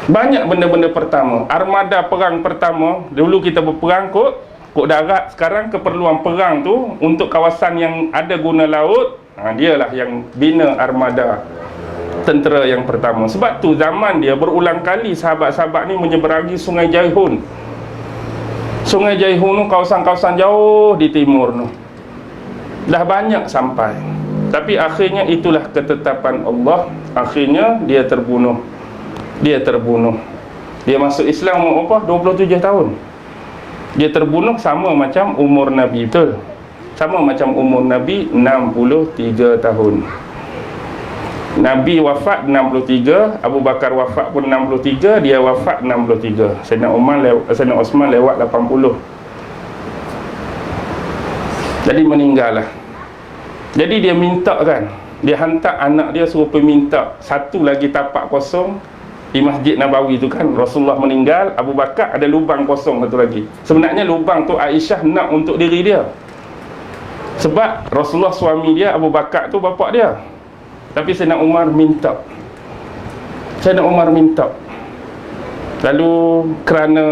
Banyak benda-benda pertama. Armada perang pertama, dulu kita berperang kod darat. Sekarang keperluan perang tu untuk kawasan yang ada guna laut, dialah yang bina armada tentera yang pertama. Sebab tu zaman dia berulang kali sahabat-sahabat ni menyeberangi Sungai Jaihun. Sungai Jaihun tu kawasan-kawasan jauh di timur tu, dah banyak sampai. Tapi akhirnya itulah ketetapan Allah. Akhirnya dia terbunuh. Dia masuk Islam umur apa? 27 tahun. Dia terbunuh sama macam umur Nabi, betul? Sama macam umur Nabi, 63 tahun. Nabi wafat 63, Abu Bakar wafat pun 63, dia wafat 63. Sayyidina Osman lewat 80. Jadi meninggal lah. Jadi dia minta kan, dia hantar anak dia suruh pergi minta satu lagi tapak kosong di Masjid Nabawi tu kan. Rasulullah meninggal, Abu Bakar ada lubang kosong satu lagi. Sebenarnya lubang tu Aisyah nak untuk diri dia, sebab Rasulullah suami dia, Abu Bakar tu bapak dia. Tapi Sayyidina Umar minta. Lalu kerana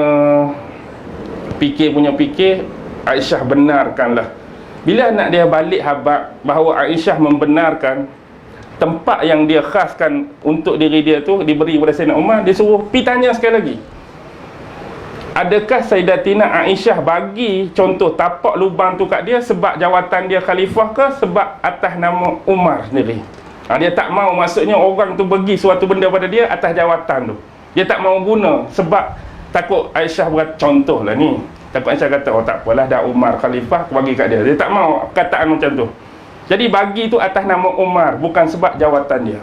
fikir, Aisyah benarkanlah. Bila anak dia balik habaq bahawa Aisyah membenarkan tempat yang dia khaskan untuk diri dia tu diberi kepada Sayyidina Umar, dia suruh pergi tanya sekali lagi, adakah Sayyidatina Aisyah bagi contoh tapak lubang tu kat dia sebab jawatan dia khalifah ke sebab atas nama Umar sendiri. Dia tak mau, maksudnya orang tu bagi suatu benda pada dia atas jawatan tu, dia tak mau guna sebab takut Aisyah buat contoh lah ni. Takut Aisyah kata, oh tak apalah, dah Umar khalifah, aku bagi kat dia. Dia tak mau kataan macam tu. Jadi bagi tu atas nama Umar, bukan sebab jawatan dia.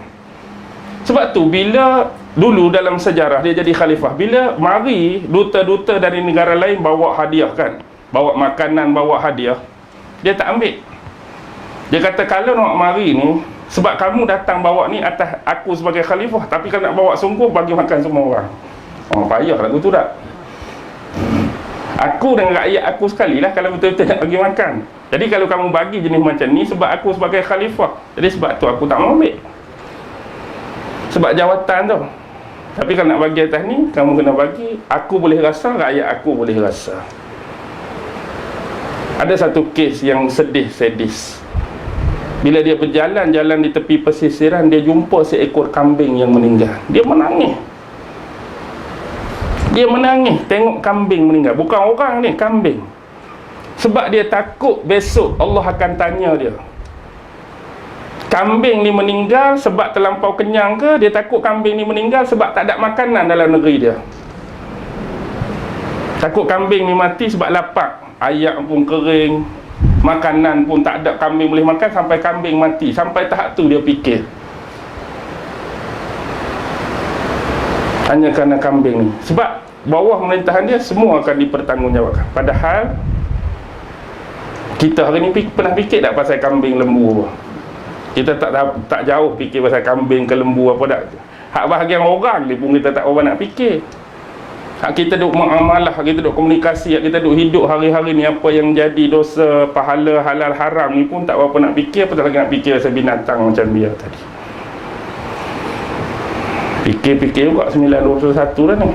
Sebab tu bila dulu dalam sejarah dia jadi khalifah, bila mari duta-duta dari negara lain bawa hadiah kan, bawa makanan, bawa hadiah, dia tak ambil. Dia kata kalau nak mari ni, sebab kamu datang bawa ni atas aku sebagai khalifah, tapi kalau nak bawa sungguh, bagi makan semua orang. Payah lagu tu tak? Aku dengan rakyat aku sekali lah kalau betul-betul nak bagi makan. Jadi kalau kamu bagi jenis macam ni, sebab aku sebagai khalifah, jadi sebab tu aku tak mau ambil, sebab jawatan tu. Tapi kalau nak bagi atas ni, kamu kena bagi. Aku boleh rasa, rakyat aku boleh rasa. Ada satu kes yang sedih, sadis. Bila dia berjalan-jalan di tepi pesisiran, dia jumpa seekor kambing yang meninggal. Dia menangis. Dia menangis tengok kambing meninggal. Bukan orang ni, kambing. Sebab dia takut besok Allah akan tanya dia, kambing ni meninggal sebab terlampau kenyang ke? Dia takut kambing ni meninggal sebab tak ada makanan dalam negeri dia. Takut kambing ni mati sebab lapar, ayak pun kering, makanan pun tak ada, kambing boleh makan sampai kambing mati. Sampai tahap tu dia fikir, hanya kerana kambing ni. Sebab bawah pemerintahan dia semua akan dipertanggungjawabkan. Padahal kita hari ni pernah fikir tak pasal kambing lembu? Kita tak jauh fikir pasal kambing ke lembu apa tak. Hak bahagian orang ni pun kita tak orang nak fikir. Hak kita duk muamalah, hak kita duk komunikasi, hak kita duk hidup hari-hari ni, apa yang jadi dosa, pahala, halal, haram ni pun tak berapa nak fikir. Apa tak lagi nak fikir pasal binatang macam dia tadi. Fikir-fikir juga 921 dah ni.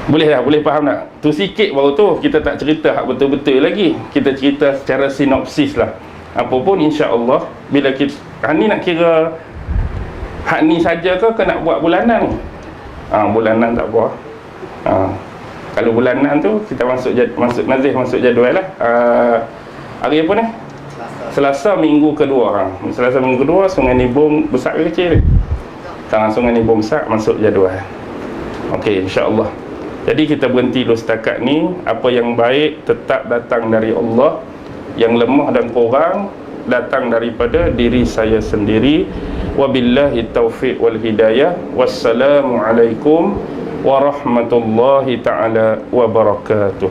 Boleh tak? Boleh faham tak? Tu sikit baru tu. Kita tak cerita hak betul-betul lagi. Kita cerita secara sinopsis lah. Apa pun insya-Allah bila kita ni nak kira hak ni saja ke nak buat bulanan? Bulanan tak apa. Kalau bulanan tu kita masuk Nazih masuk jadual lah. Hari apa ni? Selasa minggu kedua. Selasa minggu kedua Sungai Nibong besar ke kecil? Sungai Nibong besar masuk jadual. Okey, insya-Allah. Jadi kita berhenti dulu setakat ni. Apa yang baik tetap datang dari Allah, yang lemah dan kurang datang daripada diri saya sendiri. Wabillahi taufiq wal hidayah. Wassalamualaikum warahmatullahi taala wabarakatuh.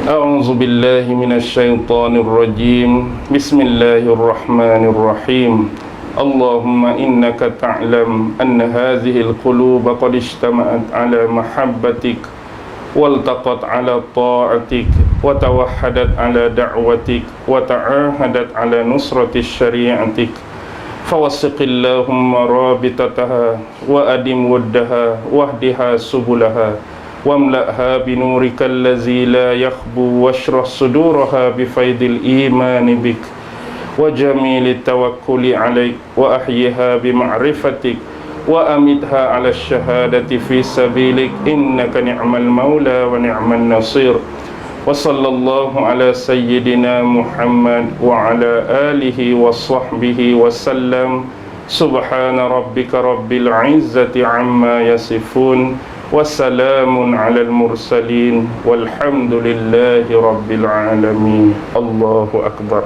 A'udzu billahi minasyaitonir rajim. Bismillahirrahmanirrahim. Allahumma innaka ta'lam anna hadhihi al-qulub qad ijtama'at ala mahabbatik والتقت على طاعتك وتوحدت على دعوتك وتعاهدت على نصرة شريعتك فوثق اللهم رابطتها وأدم ودها واهدها سبلها واملأها بنورك الذي لا يخبو واشرح صدورها بفيض الإيمان بك وجميل التوكل عليك وأحيها بمعرفتك وأمتها على الشهادة في سبيلك إنك نعم المولى ونعم النصير وصلى الله على سيدنا محمد وعلى آله وصحبه وسلم سبحان ربك رب العزة عما يصفون وسلام على المرسلين والحمد لله رب العالمين. الله أكبر.